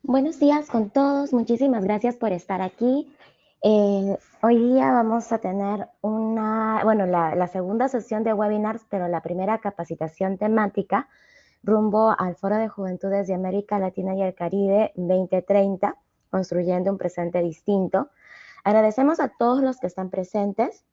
Buenos días con todos, muchísimas gracias por estar aquí. Hoy día vamos a tener la segunda sesión de webinars, pero la primera capacitación temática rumbo al Foro de Juventudes de América Latina y el Caribe 2030, construyendo un presente distinto. Agradecemos a todos los que están presentes.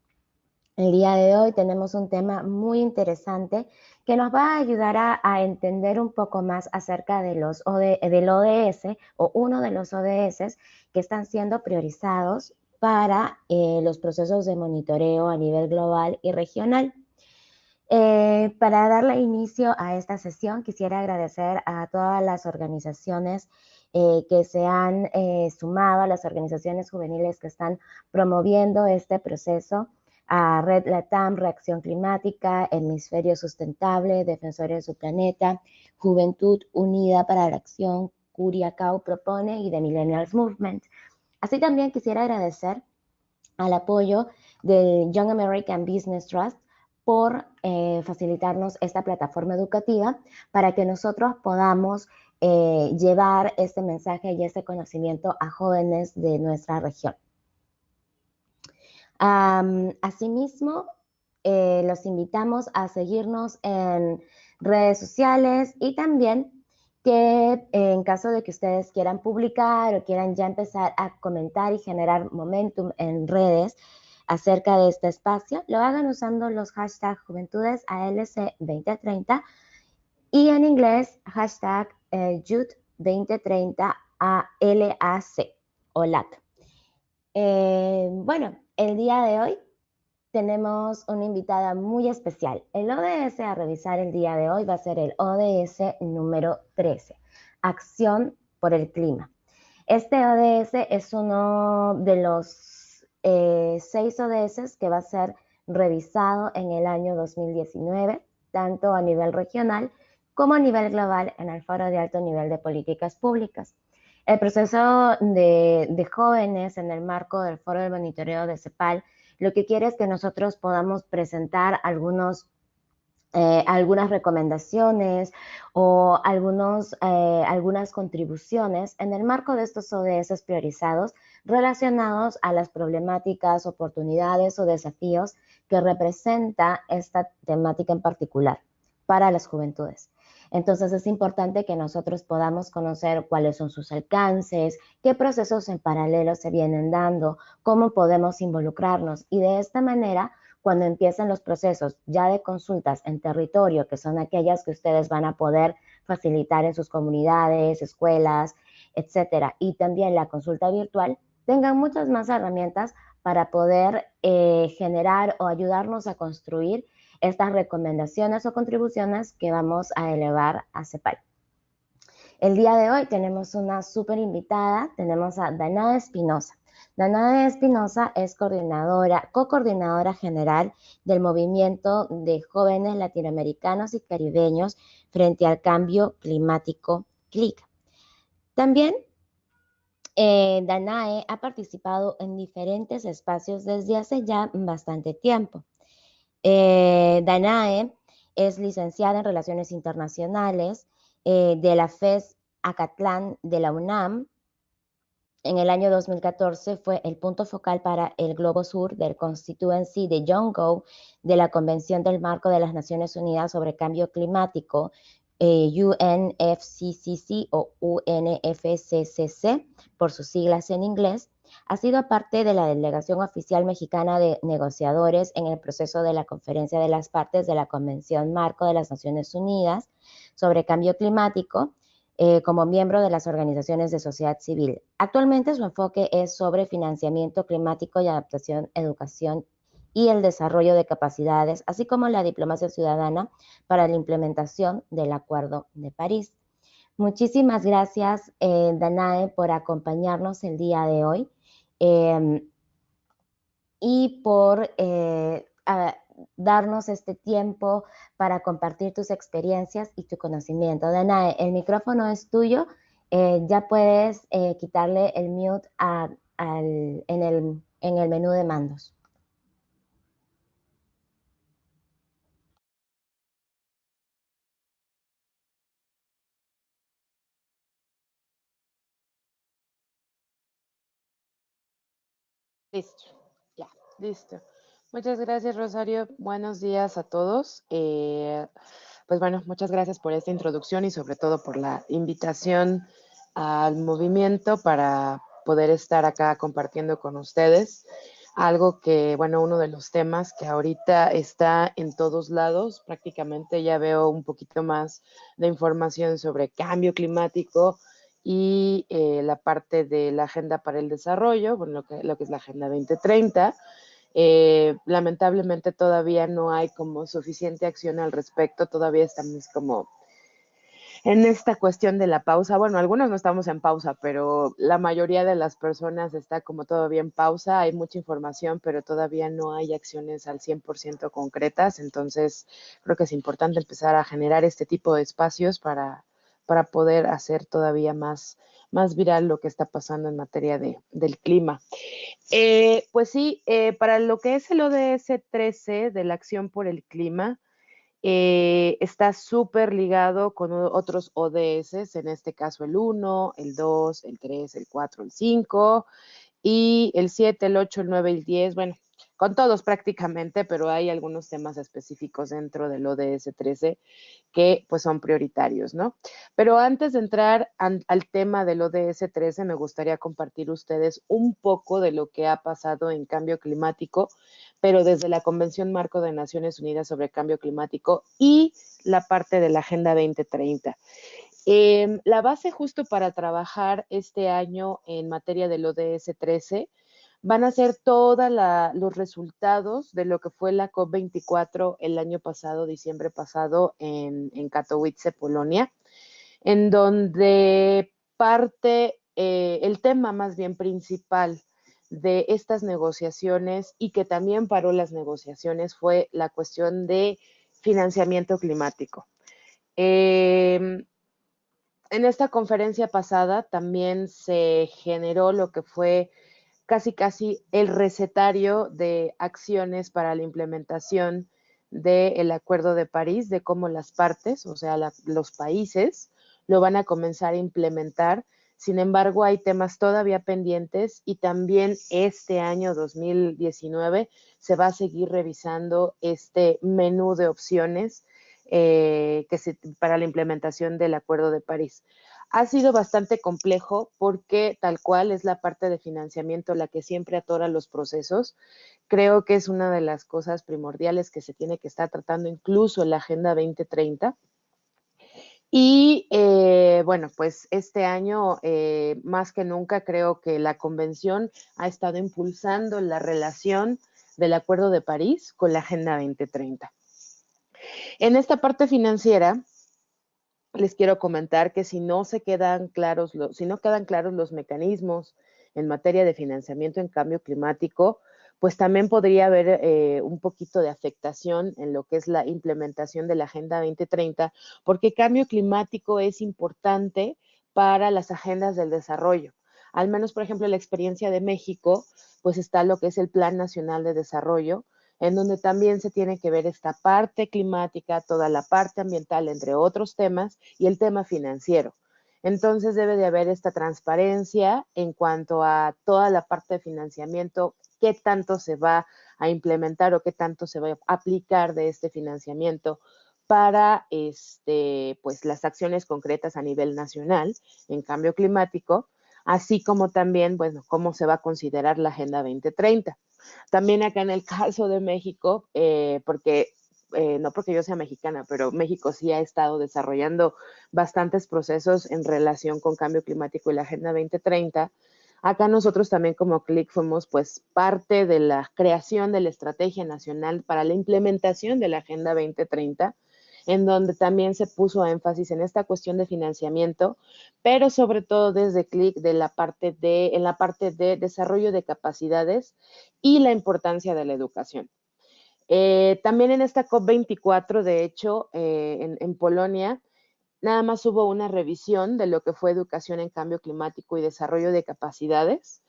El día de hoy tenemos un tema muy interesante que nos va a ayudar a entender un poco más acerca de del ODS o uno de los ODS que están siendo priorizados para los procesos de monitoreo a nivel global y regional. Para darle inicio a esta sesión, quisiera agradecer a todas las organizaciones que se han sumado, a las organizaciones juveniles que están promoviendo este proceso, a Red Latam, Reacción Climática, Hemisferio Sustentable, Defensores de su Planeta, Juventud Unida para la Acción, Curiacao Propone y The Millennials Movement. Así también quisiera agradecer al apoyo del Young American Business Trust por facilitarnos esta plataforma educativa para que nosotros podamos llevar este mensaje y este conocimiento a jóvenes de nuestra región. Asimismo, los invitamos a seguirnos en redes sociales y también que en caso de que ustedes quieran publicar o quieran ya empezar a comentar y generar momentum en redes acerca de este espacio, lo hagan usando los hashtags Juventudes ALC 2030 y en inglés hashtag Youth 2030 ALAC o LAC. Bueno, el día de hoy tenemos una invitada muy especial. El ODS a revisar el día de hoy va a ser el ODS número 13, Acción por el Clima. Este ODS es uno de los 6 ODS que va a ser revisado en el año 2019, tanto a nivel regional como a nivel global en el Foro de Alto Nivel de Políticas Públicas. El proceso de jóvenes en el marco del Foro del Monitoreo de CEPAL lo que quiere es que nosotros podamos presentar algunas recomendaciones o algunas contribuciones en el marco de estos ODS priorizados relacionados a las problemáticas, oportunidades o desafíos que representa esta temática en particular para las juventudes. Entonces es importante que nosotros podamos conocer cuáles son sus alcances, qué procesos en paralelo se vienen dando, cómo podemos involucrarnos y de esta manera cuando empiecen los procesos ya de consultas en territorio, que son aquellas que ustedes van a poder facilitar en sus comunidades, escuelas, etcétera, y también la consulta virtual, tengan muchas más herramientas para poder generar o ayudarnos a construir estas recomendaciones o contribuciones que vamos a elevar a CEPAL. El día de hoy tenemos una súper invitada, tenemos a Danae Espinosa. Danae Espinosa es co-coordinadora general del Movimiento de Jóvenes Latinoamericanos y Caribeños frente al Cambio Climático, CLIC. También Danae ha participado en diferentes espacios desde hace ya bastante tiempo. Danae es licenciada en Relaciones Internacionales de la FES Acatlán de la UNAM. En el año 2014 fue el punto focal para el Globo Sur del Constituency de Yongo de la Convención del Marco de las Naciones Unidas sobre Cambio Climático, UNFCCC o UNFCCC, por sus siglas en inglés. Ha sido parte de la delegación oficial mexicana de negociadores en el proceso de la Conferencia de las Partes de la Convención Marco de las Naciones Unidas sobre Cambio Climático, como miembro de las organizaciones de sociedad civil. Actualmente su enfoque es sobre financiamiento climático y adaptación, educación y el desarrollo de capacidades, así como la diplomacia ciudadana para la implementación del Acuerdo de París. Muchísimas gracias, Danae, por acompañarnos el día de hoy y por darnos este tiempo para compartir tus experiencias y tu conocimiento. Danae, el micrófono es tuyo. Ya puedes quitarle el mute en el menú de mandos. Listo, ya, listo. Muchas gracias, Rosario. Buenos días a todos. Pues bueno, muchas gracias por esta introducción y sobre todo por la invitación al movimiento para poder estar acá compartiendo con ustedes. Algo que, bueno, uno de los temas que ahorita está en todos lados, prácticamente ya veo un poquito más de información sobre cambio climático y la parte de la Agenda para el Desarrollo, bueno, lo que es la Agenda 2030. Lamentablemente todavía no hay como suficiente acción al respecto, todavía estamos como en esta cuestión de la pausa. Bueno, algunos no estamos en pausa, pero la mayoría de las personas está como todavía en pausa. Hay mucha información, pero todavía no hay acciones al 100% concretas. Entonces, creo que es importante empezar a generar este tipo de espacios para poder hacer todavía más viral lo que está pasando en materia del clima. Pues sí, para lo que es el ODS 13 de la acción por el clima, está súper ligado con otros ODS, en este caso el 1, el 2, el 3, el 4, el 5 y el 7, el 8, el 9, el 10, bueno, con todos prácticamente, pero hay algunos temas específicos dentro del ODS 13 que pues son prioritarios, ¿no? Pero antes de entrar al tema del ODS 13, me gustaría compartir ustedes un poco de lo que ha pasado en cambio climático, pero desde la Convención Marco de Naciones Unidas sobre Cambio Climático y la parte de la Agenda 2030. La base justo para trabajar este año en materia del ODS 13 van a ser todos los resultados de lo que fue la COP24 el año pasado, diciembre pasado, en Katowice, Polonia, en donde parte el tema más bien principal de estas negociaciones y que también paró las negociaciones fue la cuestión de financiamiento climático. En esta conferencia pasada también se generó lo que fue casi el recetario de acciones para la implementación del Acuerdo de París, de cómo las partes, o sea, los países, lo van a comenzar a implementar. Sin embargo, hay temas todavía pendientes y también este año 2019 se va a seguir revisando este menú de opciones para la implementación del Acuerdo de París. Ha sido bastante complejo porque tal cual es la parte de financiamiento la que siempre atora los procesos. Creo que es una de las cosas primordiales que se tiene que estar tratando incluso en la Agenda 2030. Y bueno, pues este año, más que nunca, creo que la convención ha estado impulsando la relación del Acuerdo de París con la Agenda 2030. En esta parte financiera, les quiero comentar que si no quedan claros los mecanismos en materia de financiamiento en cambio climático, pues también podría haber un poquito de afectación en lo que es la implementación de la Agenda 2030, porque cambio climático es importante para las agendas del desarrollo. Al menos, por ejemplo, la experiencia de México, pues está lo que es el Plan Nacional de Desarrollo, en donde también se tiene que ver esta parte climática, toda la parte ambiental, entre otros temas, y el tema financiero. Entonces debe de haber esta transparencia en cuanto a toda la parte de financiamiento, qué tanto se va a implementar o qué tanto se va a aplicar de este financiamiento para pues las acciones concretas a nivel nacional en cambio climático, así como también, bueno, cómo se va a considerar la Agenda 2030. También acá en el caso de México, no porque yo sea mexicana, pero México sí ha estado desarrollando bastantes procesos en relación con cambio climático y la Agenda 2030. Acá nosotros también como CLIC fuimos pues parte de la creación de la Estrategia Nacional para la implementación de la Agenda 2030, en donde también se puso énfasis en esta cuestión de financiamiento, pero sobre todo desde CLIC en la parte de desarrollo de capacidades y la importancia de la educación. También en esta COP24, de hecho, en Polonia, nada más hubo una revisión de lo que fue educación en cambio climático y desarrollo de capacidades.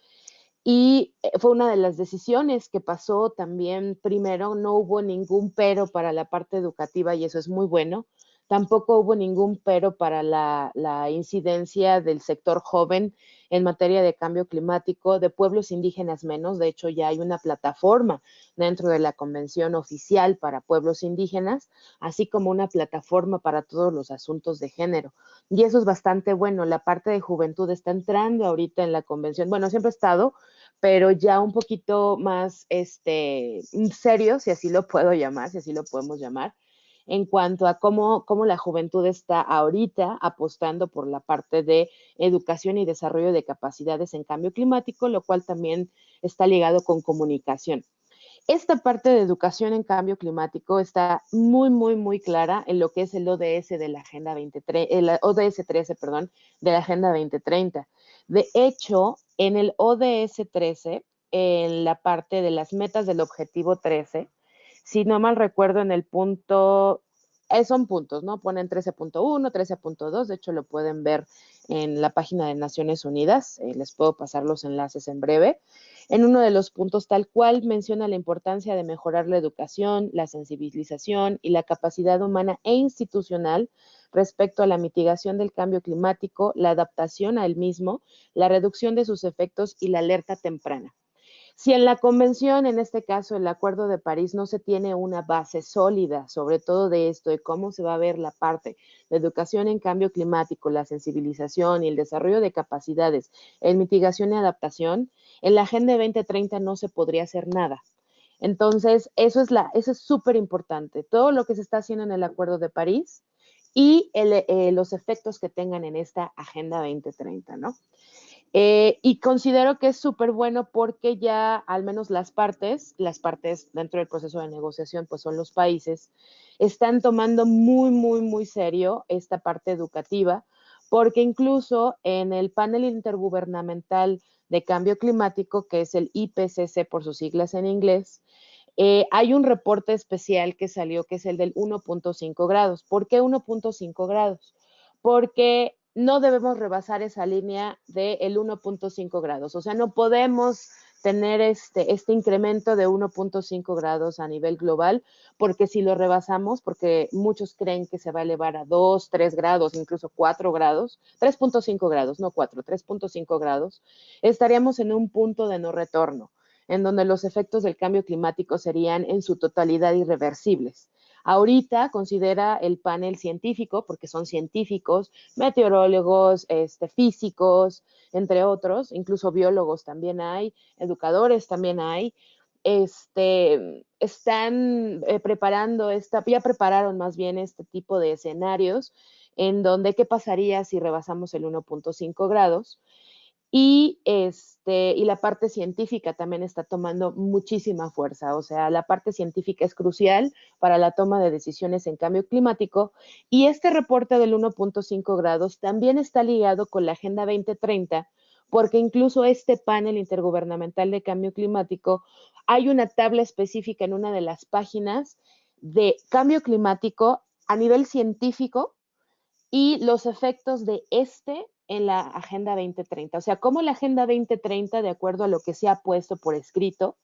Y fue una de las decisiones que pasó también primero, no hubo ningún pero para la parte educativa y eso es muy bueno. Tampoco hubo ningún pero para la incidencia del sector joven en materia de cambio climático, de pueblos indígenas menos. De hecho, ya hay una plataforma dentro de la Convención Oficial para Pueblos Indígenas, así como una plataforma para todos los asuntos de género. Y eso es bastante bueno. La parte de juventud está entrando ahorita en la convención. Bueno, siempre ha estado, pero ya un poquito más serio, si así lo puedo llamar, si así lo podemos llamar, en cuanto a cómo la juventud está ahorita apostando por la parte de educación y desarrollo de capacidades en cambio climático, lo cual también está ligado con comunicación. Esta parte de educación en cambio climático está muy, muy, muy clara en lo que es el ODS de la Agenda 2030, el ODS 13, perdón, de la Agenda 2030. De hecho, en el ODS 13, en la parte de las metas del objetivo 13, si no mal recuerdo, en el punto, son puntos, ¿no? Ponen 13.1, 13.2, de hecho lo pueden ver en la página de Naciones Unidas, les puedo pasar los enlaces en breve. En uno de los puntos tal cual menciona la importancia de mejorar la educación, la sensibilización y la capacidad humana e institucional respecto a la mitigación del cambio climático, la adaptación a él mismo, la reducción de sus efectos y la alerta temprana. Si en la convención, en este caso el Acuerdo de París, no se tiene una base sólida sobre todo de esto, de cómo se va a ver la parte de educación en cambio climático, la sensibilización y el desarrollo de capacidades en mitigación y adaptación, en la Agenda 2030 no se podría hacer nada. Entonces, eso es súper importante. Todo lo que se está haciendo en el Acuerdo de París y los efectos que tengan en esta Agenda 2030, ¿no? Y considero que es súper bueno porque ya al menos las partes dentro del proceso de negociación, pues son los países, están tomando muy, muy, muy serio esta parte educativa, porque incluso en el panel intergubernamental de cambio climático, que es el IPCC por sus siglas en inglés, hay un reporte especial que salió, que es el del 1.5 grados. ¿Por qué 1.5 grados? Porque no debemos rebasar esa línea del 1.5 grados. O sea, no podemos tener este incremento de 1.5 grados a nivel global, porque si lo rebasamos, porque muchos creen que se va a elevar a 2, 3 grados, incluso 4 grados, 3.5 grados, no 4, 3.5 grados, estaríamos en un punto de no retorno, en donde los efectos del cambio climático serían en su totalidad irreversibles. Ahorita considera el panel científico, porque son científicos, meteorólogos, físicos, entre otros, incluso biólogos también hay, educadores también hay, están preparando ya prepararon más bien este tipo de escenarios en donde qué pasaría si rebasamos el 1.5 grados. Y la parte científica también está tomando muchísima fuerza. O sea, la parte científica es crucial para la toma de decisiones en cambio climático. Y este reporte del 1.5 grados también está ligado con la Agenda 2030, porque incluso este panel intergubernamental de cambio climático, hay una tabla específica en una de las páginas de cambio climático a nivel científico y los efectos de en la Agenda 2030. O sea, cómo la Agenda 2030, de acuerdo a lo que se ha puesto por escrito,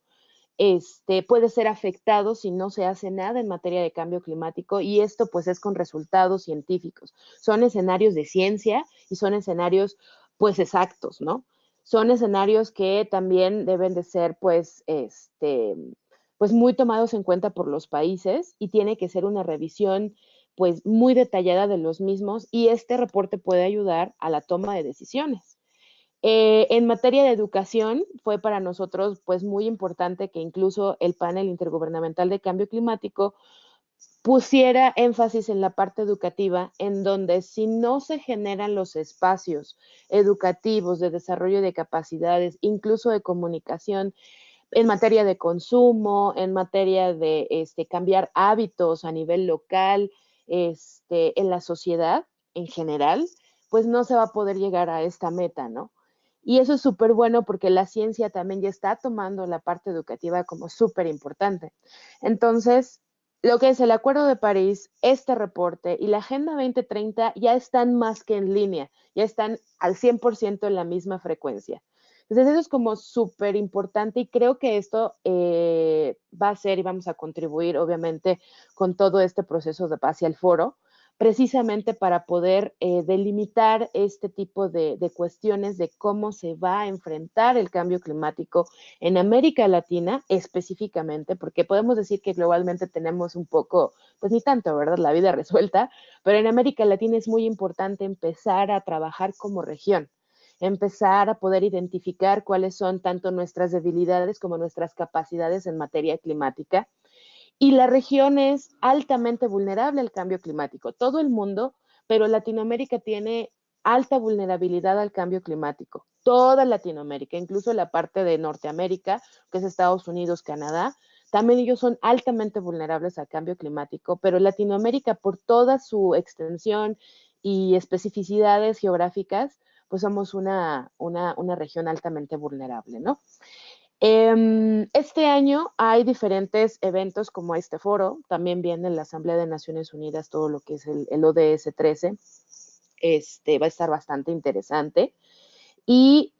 puede ser afectado si no se hace nada en materia de cambio climático, y esto pues es con resultados científicos. Son escenarios de ciencia y son escenarios pues exactos, ¿no? Son escenarios que también deben de ser pues muy tomados en cuenta por los países, y tiene que ser una revisión pues muy detallada de los mismos, y este reporte puede ayudar a la toma de decisiones. En materia de educación, fue para nosotros pues muy importante que incluso el panel intergubernamental de cambio climático pusiera énfasis en la parte educativa, en donde si no se generan los espacios educativos de desarrollo de capacidades, incluso de comunicación, en materia de consumo, en materia de cambiar hábitos a nivel local, en la sociedad en general, pues no se va a poder llegar a esta meta, ¿no? Y eso es súper bueno porque la ciencia también ya está tomando la parte educativa como súper importante. Entonces, lo que es el Acuerdo de París, este reporte y la Agenda 2030 ya están más que en línea, ya están al 100% en la misma frecuencia. Entonces, eso es como súper importante, y creo que esto va a ser y vamos a contribuir, obviamente, con todo este proceso hacia el foro, precisamente para poder delimitar este tipo de cuestiones de cómo se va a enfrentar el cambio climático en América Latina específicamente, porque podemos decir que globalmente tenemos un poco, pues ni tanto, ¿verdad? La vida resuelta, pero en América Latina es muy importante empezar a trabajar como región, empezar a poder identificar cuáles son tanto nuestras debilidades como nuestras capacidades en materia climática. Y la región es altamente vulnerable al cambio climático. Todo el mundo, pero Latinoamérica tiene alta vulnerabilidad al cambio climático. Toda Latinoamérica, incluso la parte de Norteamérica, que es Estados Unidos, Canadá, también ellos son altamente vulnerables al cambio climático, pero Latinoamérica, por toda su extensión y especificidades geográficas, pues somos una región altamente vulnerable, ¿no? Este año hay diferentes eventos como este foro, también viene la Asamblea de Naciones Unidas, todo lo que es el ODS 13, va a estar bastante interesante. Y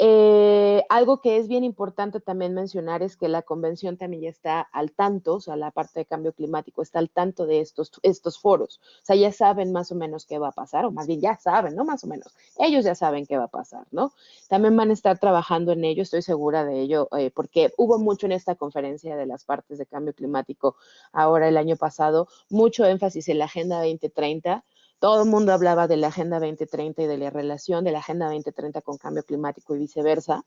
algo que es bien importante también mencionar es que la convención también ya está al tanto, o sea, la parte de cambio climático está al tanto de estos foros. O sea, ya saben más o menos qué va a pasar, o más bien ya saben, no más o menos, ellos ya saben qué va a pasar, ¿no? También van a estar trabajando en ello, estoy segura de ello, porque hubo mucho en esta conferencia de las partes de cambio climático ahora el año pasado, mucho énfasis en la Agenda 2030. Todo el mundo hablaba de la Agenda 2030 y de la relación de la Agenda 2030 con cambio climático y viceversa,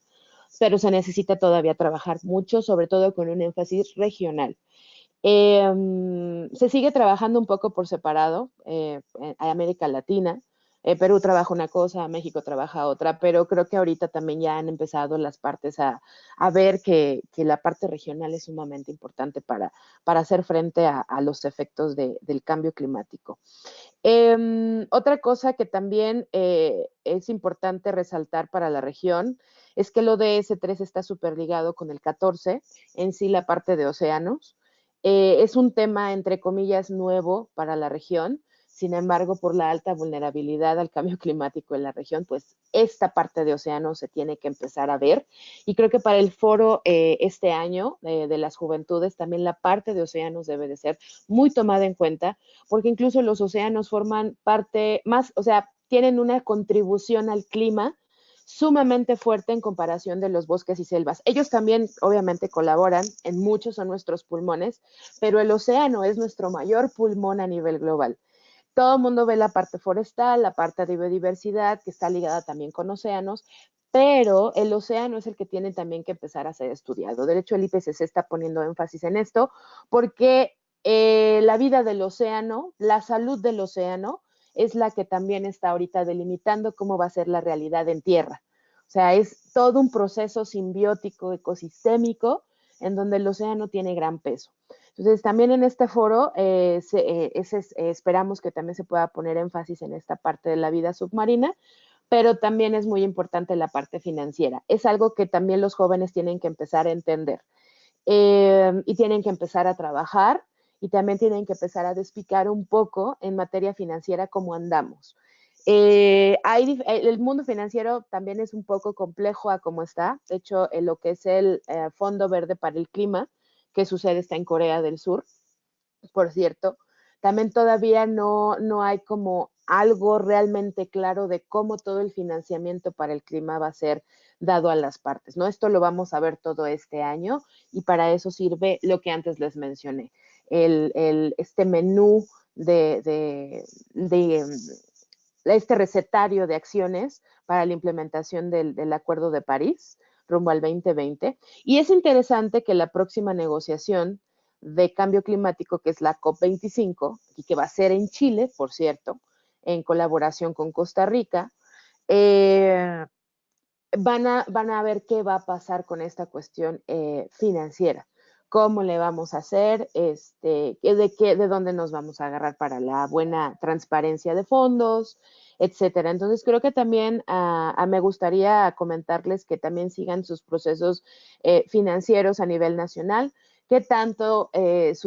pero se necesita todavía trabajar mucho, sobre todo con un énfasis regional. Se sigue trabajando un poco por separado en América Latina. Perú trabaja una cosa, México trabaja otra, pero creo que ahorita también ya han empezado las partes a ver que la parte regional es sumamente importante para hacer frente a los efectos del cambio climático. Otra cosa que también es importante resaltar para la región es que el ODS 3 está súper ligado con el 14, en sí la parte de océanos. Es un tema, entre comillas, nuevo para la región. Sin embargo, por la alta vulnerabilidad al cambio climático en la región, pues esta parte de océanos se tiene que empezar a ver. Y creo que para el foro este año de las juventudes, también la parte de océanos debe de ser muy tomada en cuenta, porque incluso los océanos forman parte más, o sea, tienen una contribución al clima sumamente fuerte en comparación de los bosques y selvas. Ellos también, obviamente, colaboran, en muchos son nuestros pulmones, pero el océano es nuestro mayor pulmón a nivel global. Todo el mundo ve la parte forestal, la parte de biodiversidad, que está ligada también con océanos, pero el océano es el que tiene también que empezar a ser estudiado. De hecho, el IPCC está poniendo énfasis en esto porque la vida del océano, la salud del océano, es la que también está ahorita delimitando cómo va a ser la realidad en tierra. O sea, es todo un proceso simbiótico, ecosistémico, en donde el océano tiene gran peso. Entonces, también en este foro esperamos que también se pueda poner énfasis en esta parte de la vida submarina, pero también es muy importante la parte financiera. Es algo que también los jóvenes tienen que empezar a entender y tienen que empezar a trabajar y también tienen que empezar a despicar un poco en materia financiera cómo andamos. El mundo financiero también es un poco complejo a cómo está. De hecho, lo que es el Fondo Verde para el Clima, que sucede está en Corea del Sur, por cierto, también todavía no hay como algo realmente claro de cómo todo el financiamiento para el clima va a ser dado a las partes, ¿no? Esto lo vamos a ver todo este año y para eso sirve lo que antes les mencioné, este menú de este recetario de acciones para la implementación del Acuerdo de París rumbo al 2020. Y es interesante que la próxima negociación de cambio climático, que es la COP25, y que va a ser en Chile, por cierto, en colaboración con Costa Rica, van a ver qué va a pasar con esta cuestión financiera. ¿Cómo le vamos a hacer? ¿De dónde nos vamos a agarrar para la buena transparencia de fondos? Etcétera. Entonces, creo que también me gustaría comentarles que también sigan sus procesos financieros a nivel nacional, que tanto las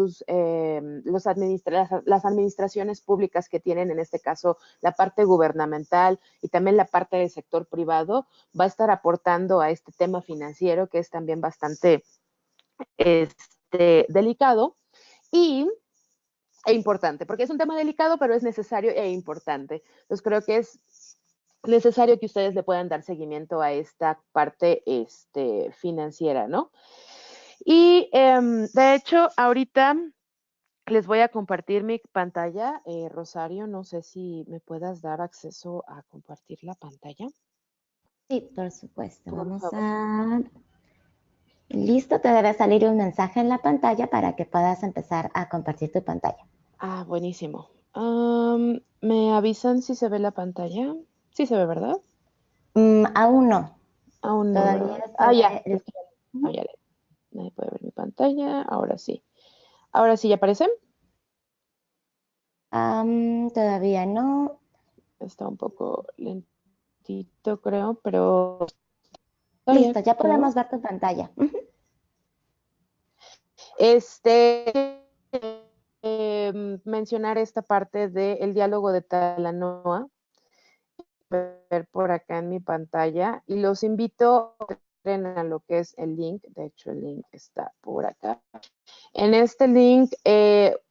administraciones públicas que tienen, en este caso, la parte gubernamental y también la parte del sector privado, va a estar aportando a este tema financiero que es también bastante delicado. Y e importante, porque es un tema delicado, pero es necesario e importante. Entonces creo que es necesario que ustedes le puedan dar seguimiento a esta parte financiera, ¿no? Y de hecho, ahorita les voy a compartir mi pantalla. Rosario, no sé si me puedas dar acceso a compartir la pantalla. Sí, por supuesto. Por Vamos favor. a... Listo, te debe salir un mensaje en la pantalla para que puedas empezar a compartir tu pantalla. Ah, buenísimo. ¿Me avisan si se ve la pantalla? Sí se ve, ¿verdad? Aún no. Aún no, Todavía ¿verdad? se Ah, ya. ve... Ah, ya. Nadie puede ver mi pantalla. Ahora sí. Ahora sí, ¿ya aparece? Todavía no. Está un poco lentito, creo, pero está bien, Listo, ya creo. podemos ver tu pantalla. Mencionar esta parte del diálogo de Talanoa, ver por acá en mi pantalla, y los invito a lo que es el link. De hecho, el link está por acá. En este link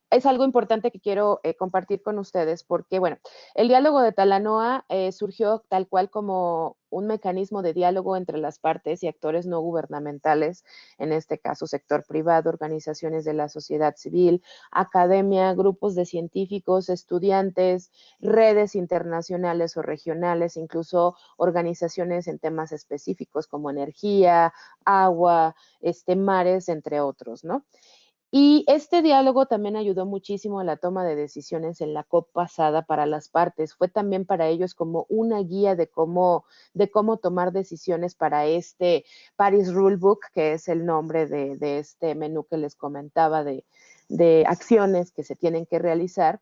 es algo importante que quiero compartir con ustedes porque, bueno, el diálogo de Talanoa surgió tal cual como un mecanismo de diálogo entre las partes y actores no gubernamentales, en este caso sector privado, organizaciones de la sociedad civil, academia, grupos de científicos, estudiantes, redes internacionales o regionales, incluso organizaciones en temas específicos como energía, agua, mares, entre otros, ¿no? Y este diálogo también ayudó muchísimo a la toma de decisiones en la COP pasada para las partes. Fue también para ellos como una guía de cómo tomar decisiones para este Paris Rulebook, que es el nombre de este menú que les comentaba de acciones que se tienen que realizar,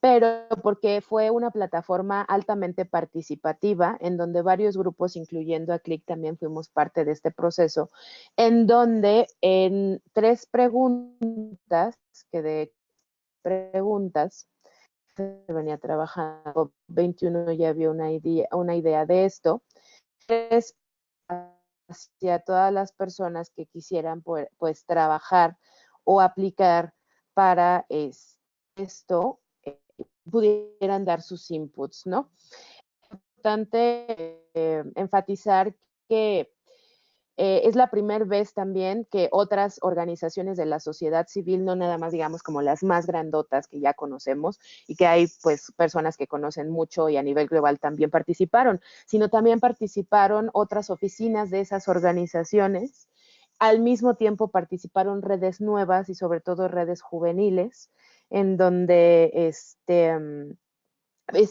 pero porque fue una plataforma altamente participativa en donde varios grupos, incluyendo a CLIC, también fuimos parte de este proceso, en donde en 3 preguntas, que de preguntas se venía trabajando, 21 ya había una idea de esto, es hacia todas las personas que quisieran pues trabajar o aplicar para esto, pudieran dar sus inputs, ¿no? Es importante enfatizar que es la primera vez también que otras organizaciones de la sociedad civil, no nada más digamos como las más grandotas que ya conocemos y que hay pues personas que conocen mucho y a nivel global también participaron, sino también participaron otras oficinas de esas organizaciones. Al mismo tiempo participaron redes nuevas y sobre todo redes juveniles, en donde es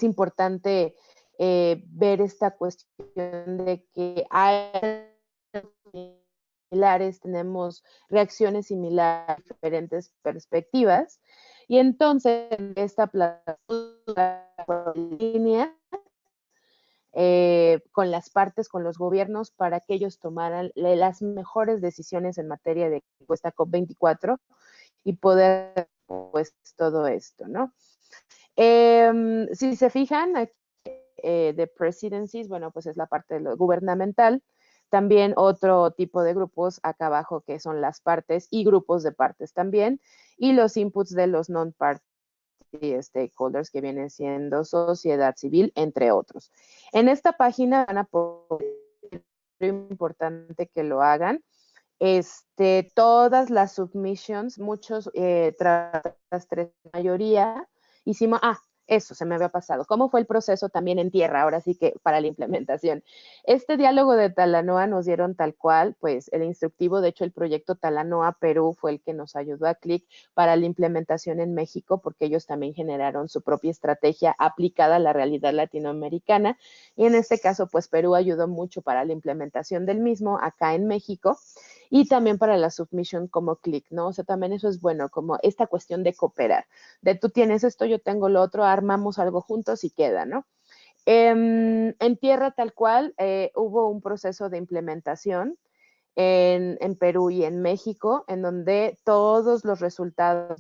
importante ver esta cuestión de que hay similares, tenemos reacciones similares, diferentes perspectivas, y entonces esta plataforma en línea con las partes, con los gobiernos, para que ellos tomaran las mejores decisiones en materia de esta COP24 y poder, pues, todo esto, ¿no? Si se fijan, aquí, de presidencies, bueno, pues es la parte de lo gubernamental. También otro tipo de grupos acá abajo que son las partes y grupos de partes también. Y los inputs de los non-party stakeholders que vienen siendo sociedad civil, entre otros. En esta página van a poder, es importante que lo hagan, todas las submissions, muchos, las 3, mayoría, hicimos, eso se me había pasado. ¿Cómo fue el proceso también en tierra? Ahora sí que para la implementación. Este diálogo de Talanoa nos dieron tal cual, pues el instructivo, de hecho el proyecto Talanoa Perú fue el que nos ayudó a CLIC para la implementación en México, porque ellos también generaron su propia estrategia aplicada a la realidad latinoamericana. Y en este caso, pues Perú ayudó mucho para la implementación del mismo acá en México y también para la submission como CLIC, ¿no? O sea, también eso es bueno, como esta cuestión de cooperar, de tú tienes esto, yo tengo lo otro, armamos algo juntos y queda, ¿no? En tierra tal cual hubo un proceso de implementación en Perú y en México, en donde todos los resultados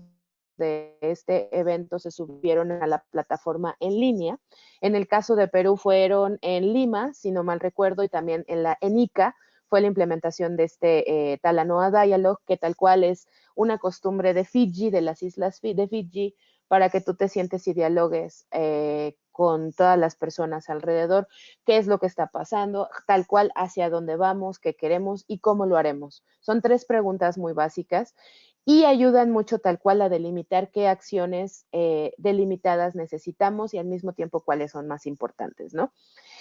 de este evento se subieron a la plataforma en línea. En el caso de Perú fueron en Lima, si no mal recuerdo, y también en Ica fue la implementación de este Talanoa Dialogue, que tal cual es una costumbre de Fiji, de las islas de Fiji, para que tú te sientes y dialogues con todas las personas alrededor, qué es lo que está pasando, tal cual hacia dónde vamos, qué queremos y cómo lo haremos. Son 3 preguntas muy básicas y ayudan mucho tal cual a delimitar qué acciones delimitadas necesitamos y al mismo tiempo cuáles son más importantes, ¿no?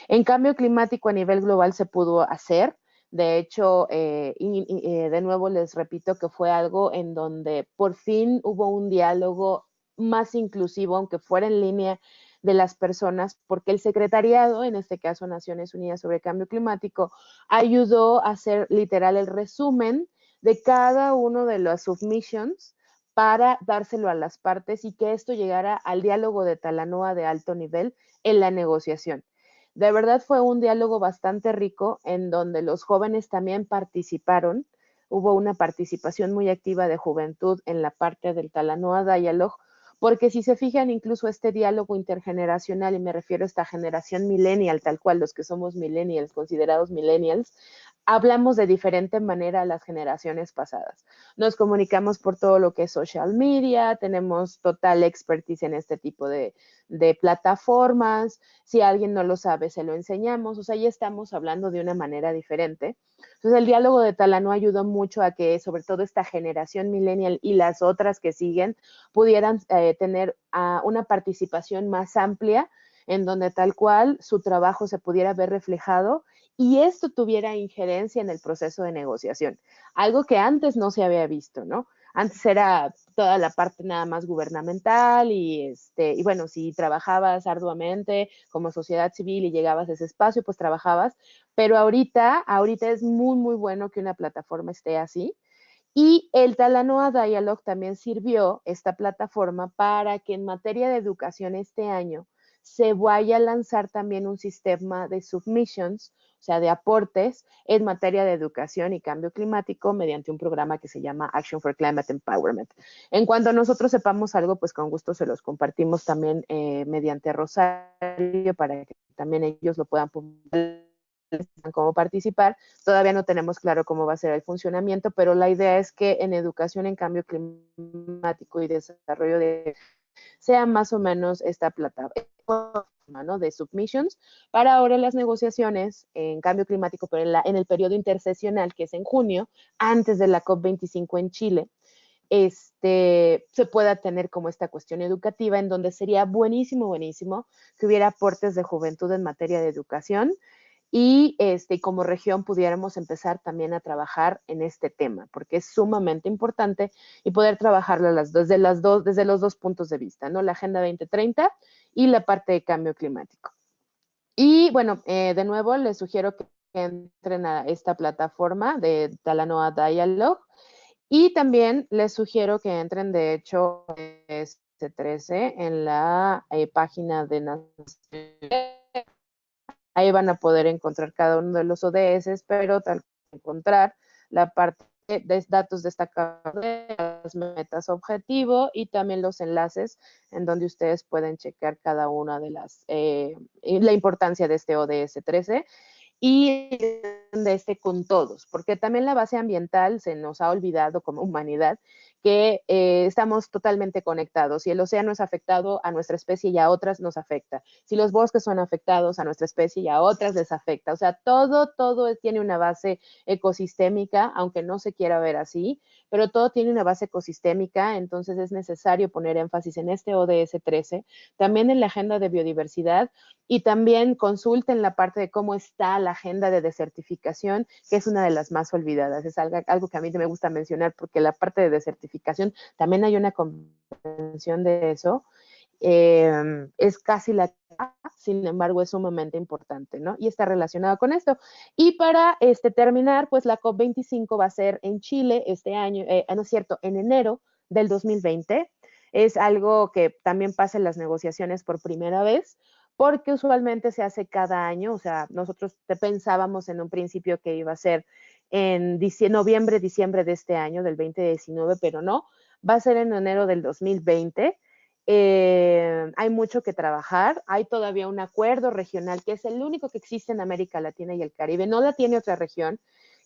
En cambio climático a nivel global se pudo hacer. De hecho, de nuevo les repito que fue algo en donde por fin hubo un diálogo más inclusivo, aunque fuera en línea, de las personas, porque el secretariado, en este caso Naciones Unidas sobre Cambio Climático, ayudó a hacer literal el resumen de cada uno de los submissions para dárselo a las partes y que esto llegara al diálogo de Talanoa de alto nivel en la negociación. De verdad fue un diálogo bastante rico en donde los jóvenes también participaron. Hubo una participación muy activa de juventud en la parte del Talanoa Dialogue, porque si se fijan incluso este diálogo intergeneracional, y me refiero a esta generación millennial, tal cual los que somos millennials, considerados millennials, hablamos de diferente manera a las generaciones pasadas. Nos comunicamos por todo lo que es social media, tenemos total expertise en este tipo de plataformas, si alguien no lo sabe, se lo enseñamos, o sea, ya estamos hablando de una manera diferente. Entonces, el diálogo de Talanoa ayudó mucho a que, sobre todo esta generación millennial y las otras que siguen, pudieran tener una participación más amplia en donde tal cual su trabajo se pudiera ver reflejado y esto tuviera injerencia en el proceso de negociación, algo que antes no se había visto, ¿no? Antes era toda la parte nada más gubernamental y bueno, si trabajabas arduamente como sociedad civil y llegabas a ese espacio, pues trabajabas, pero ahorita es muy, muy bueno que una plataforma esté así. Y el Talanoa Dialogue también sirvió, esta plataforma, para que en materia de educación este año se vaya a lanzar también un sistema de submissions, o sea, de aportes en materia de educación y cambio climático mediante un programa que se llama Action for Climate Empowerment. En cuanto nosotros sepamos algo, pues con gusto se los compartimos también mediante Rosario para que también ellos lo puedan publicar cómo participar. Todavía no tenemos claro cómo va a ser el funcionamiento, pero la idea es que en educación en cambio climático y desarrollo sea más o menos esta plataforma, ¿no? De submissions para ahora las negociaciones en cambio climático, pero en el periodo intersesional, que es en junio, antes de la COP25 en Chile, se pueda tener como esta cuestión educativa en donde sería buenísimo, buenísimo que hubiera aportes de juventud en materia de educación y como región pudiéramos empezar también a trabajar en este tema, porque es sumamente importante y poder trabajarlo desde los dos puntos de vista, ¿no? La Agenda 2030 y la parte de cambio climático. Y bueno, de nuevo les sugiero que entren a esta plataforma de Talanoa Dialogue y también les sugiero que entren, de hecho, este 13 en la página de Naciones. Ahí van a poder encontrar cada uno de los ODS, pero tal encontrar la parte de datos destacados de las metas objetivo y también los enlaces en donde ustedes pueden checar cada una de la importancia de este ODS 13 y de con todos, porque también la base ambiental se nos ha olvidado como humanidad que estamos totalmente conectados. Si el océano es afectado, a nuestra especie y a otras nos afecta. Si los bosques son afectados, a nuestra especie y a otras les afecta. O sea, todo tiene una base ecosistémica, aunque no se quiera ver así, pero todo tiene una base ecosistémica, entonces es necesario poner énfasis en este ODS 13, también en la agenda de biodiversidad y también consulten la parte de cómo está la agenda de desertificación, que es una de las más olvidadas. Es algo que a mí me gusta mencionar porque la parte de desertificación, también hay una convención de eso, es casi la sin embargo es sumamente importante, ¿no? Y está relacionado con esto. Y para terminar, pues la COP25 va a ser en Chile este año, no es cierto, en enero del 2020. Es algo que también pasa en las negociaciones por primera vez, porque usualmente se hace cada año, o sea, nosotros pensábamos en un principio que iba a ser en noviembre, diciembre de este año, del 2019, pero no, va a ser en enero del 2020. Hay mucho que trabajar, hay todavía un acuerdo regional que es el único que existe en América Latina y el Caribe, no la tiene otra región,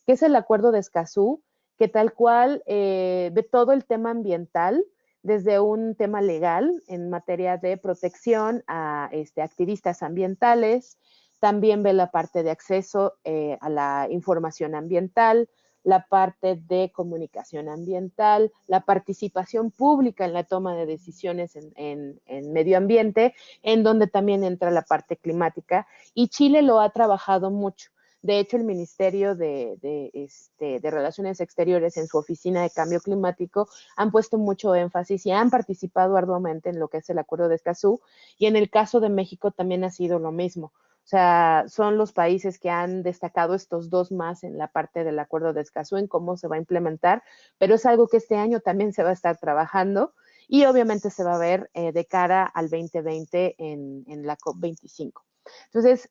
que es el acuerdo de Escazú, que tal cual ve todo el tema ambiental desde un tema legal en materia de protección a activistas ambientales, también ve la parte de acceso a la información ambiental, la parte de comunicación ambiental, la participación pública en la toma de decisiones en medio ambiente, en donde también entra la parte climática, y Chile lo ha trabajado mucho. De hecho, el Ministerio de Relaciones Exteriores en su oficina de cambio climático han puesto mucho énfasis y han participado arduamente en lo que es el Acuerdo de Escazú, y en el caso de México también ha sido lo mismo. O sea, son los países que han destacado estos dos más en la parte del Acuerdo de Escazú, en cómo se va a implementar, pero es algo que este año también se va a estar trabajando y obviamente se va a ver de cara al 2020 en la COP25. Entonces,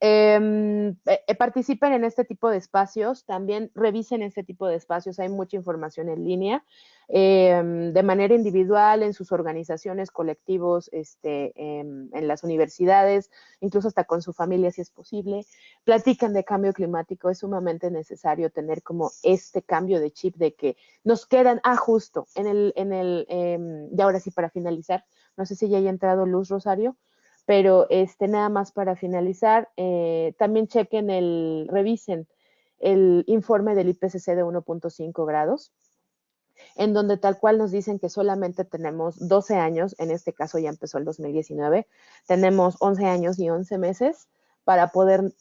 participen en este tipo de espacios, también revisen este tipo de espacios, hay mucha información en línea, de manera individual, en sus organizaciones, colectivos, en las universidades, incluso hasta con su familia si es posible. Platican de cambio climático, es sumamente necesario tener como este cambio de chip de que nos quedan, justo, y ahora sí para finalizar, no sé si ya haya entrado luz, Rosario, pero nada más para finalizar, también revisen el informe del IPCC de 1.5 grados, en donde tal cual nos dicen que solamente tenemos 12 años, en este caso ya empezó el 2019, tenemos 11 años y 11 meses para poder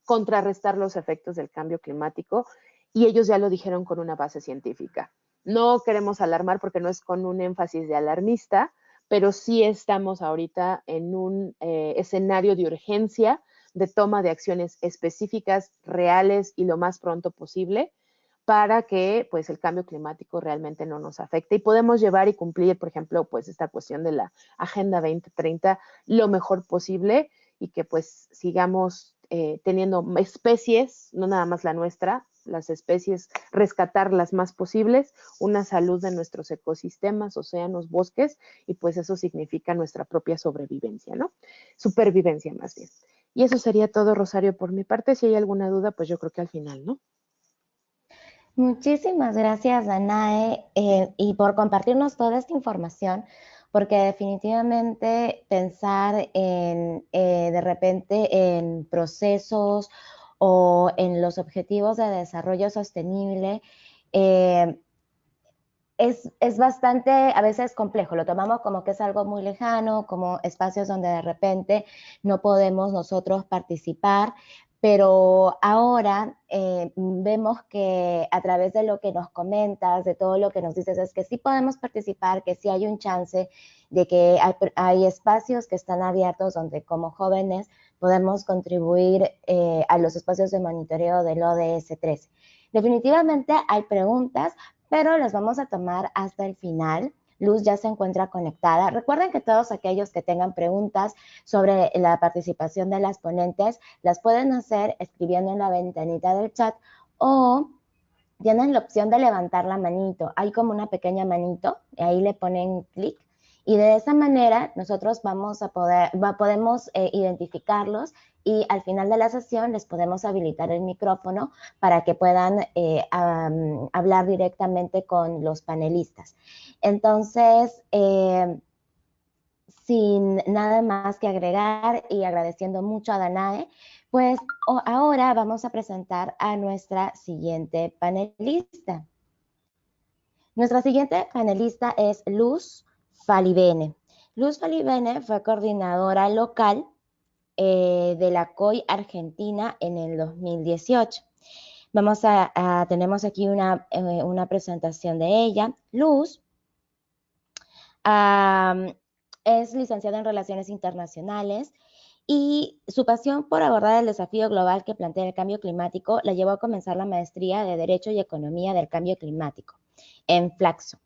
contrarrestar los efectos del cambio climático, y ellos ya lo dijeron con una base científica. No queremos alarmar porque no es con un énfasis de alarmista, pero sí estamos ahorita en un escenario de urgencia, de toma de acciones específicas, reales y lo más pronto posible, para que pues el cambio climático realmente no nos afecte y podemos llevar y cumplir, por ejemplo, pues esta cuestión de la Agenda 2030 lo mejor posible, y que pues sigamos teniendo especies, no nada más la nuestra, las especies, rescatar las más posibles, una salud de nuestros ecosistemas, océanos, bosques, y pues eso significa nuestra propia sobrevivencia, ¿no? Supervivencia más bien. Y eso sería todo, Rosario, por mi parte. Si hay alguna duda, pues yo creo que al final, ¿no? Muchísimas gracias, Danae, y por compartirnos toda esta información, porque definitivamente pensar de repente en procesos o en los objetivos de desarrollo sostenible eh, es bastante, a veces complejo, lo tomamos como que es algo muy lejano, como espacios donde de repente no podemos nosotros participar, pero ahora vemos que a través de lo que nos comentas, de todo lo que nos dices, es que sí podemos participar, que sí hay un chance de que hay espacios que están abiertos donde como jóvenes podemos contribuir a los espacios de monitoreo del ODS 13. Definitivamente hay preguntas, pero las vamos a tomar hasta el final. Luz ya se encuentra conectada. Recuerden que todos aquellos que tengan preguntas sobre la participación de las ponentes las pueden hacer escribiendo en la ventanita del chat o tienen la opción de levantar la manito. Hay como una pequeña manito y ahí le ponen clic y de esa manera nosotros podemos identificarlos y al final de la sesión les podemos habilitar el micrófono para que puedan hablar directamente con los panelistas. Entonces, sin nada más que agregar y agradeciendo mucho a Danae, pues ahora vamos a presentar a nuestra siguiente panelista. Nuestra siguiente panelista es Luz Falivene. Luz Falivene fue coordinadora local de la COI Argentina en el 2018. Tenemos aquí una presentación de ella. Luz es licenciada en Relaciones Internacionales y su pasión por abordar el desafío global que plantea el cambio climático la llevó a comenzar la maestría de Derecho y Economía del Cambio Climático en Flaxo.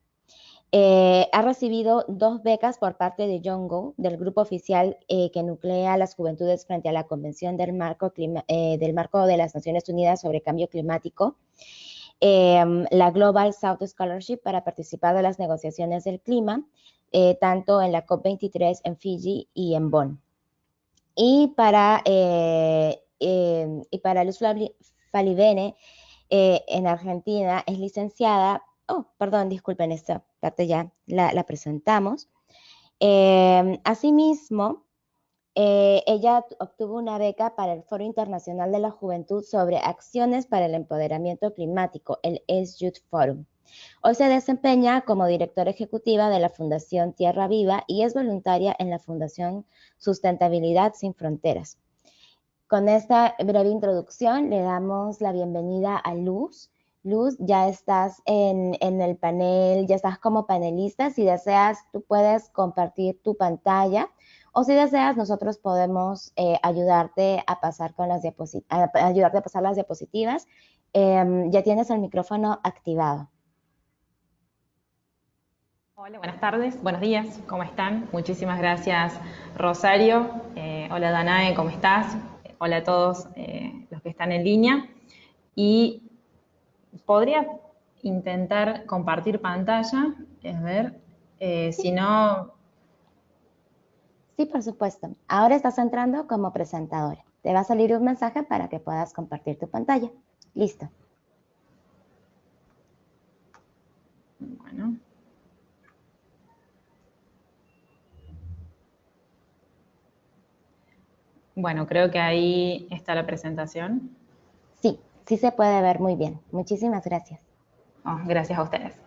Ha recibido 2 becas por parte de Young del grupo oficial que nuclea a las juventudes frente a la Convención del Marco de las Naciones Unidas sobre Cambio Climático, la Global South Scholarship para participar de las negociaciones del clima, tanto en la COP23 en Fiji y en Bonn. Y para Luz Falivene, en Argentina, es licenciada perdón, disculpen, esta parte ya la presentamos. Asimismo, ella obtuvo una beca para el Foro Internacional de la Juventud sobre Acciones para el Empoderamiento Climático, el ES Youth Forum. Hoy se desempeña como directora ejecutiva de la Fundación Tierra Viva y es voluntaria en la Fundación Sustentabilidad Sin Fronteras. Con esta breve introducción le damos la bienvenida a Luz. Luz, ya estás en el panel, ya estás como panelista. Si deseas, tú puedes compartir tu pantalla o si deseas, nosotros podemos ayudarte a pasar las diapositivas. Ya tienes el micrófono activado. Hola, buenas tardes, buenos días, ¿cómo están? Muchísimas gracias, Rosario. Hola, Danae, ¿cómo estás? Hola a todos los que están en línea. Y podría intentar compartir pantalla, a ver, si no... Sí, por supuesto. Ahora estás entrando como presentadora. Te va a salir un mensaje para que puedas compartir tu pantalla. Listo. Bueno. Bueno, creo que ahí está la presentación. Sí, sí se puede ver muy bien. Muchísimas gracias. Oh, gracias a ustedes.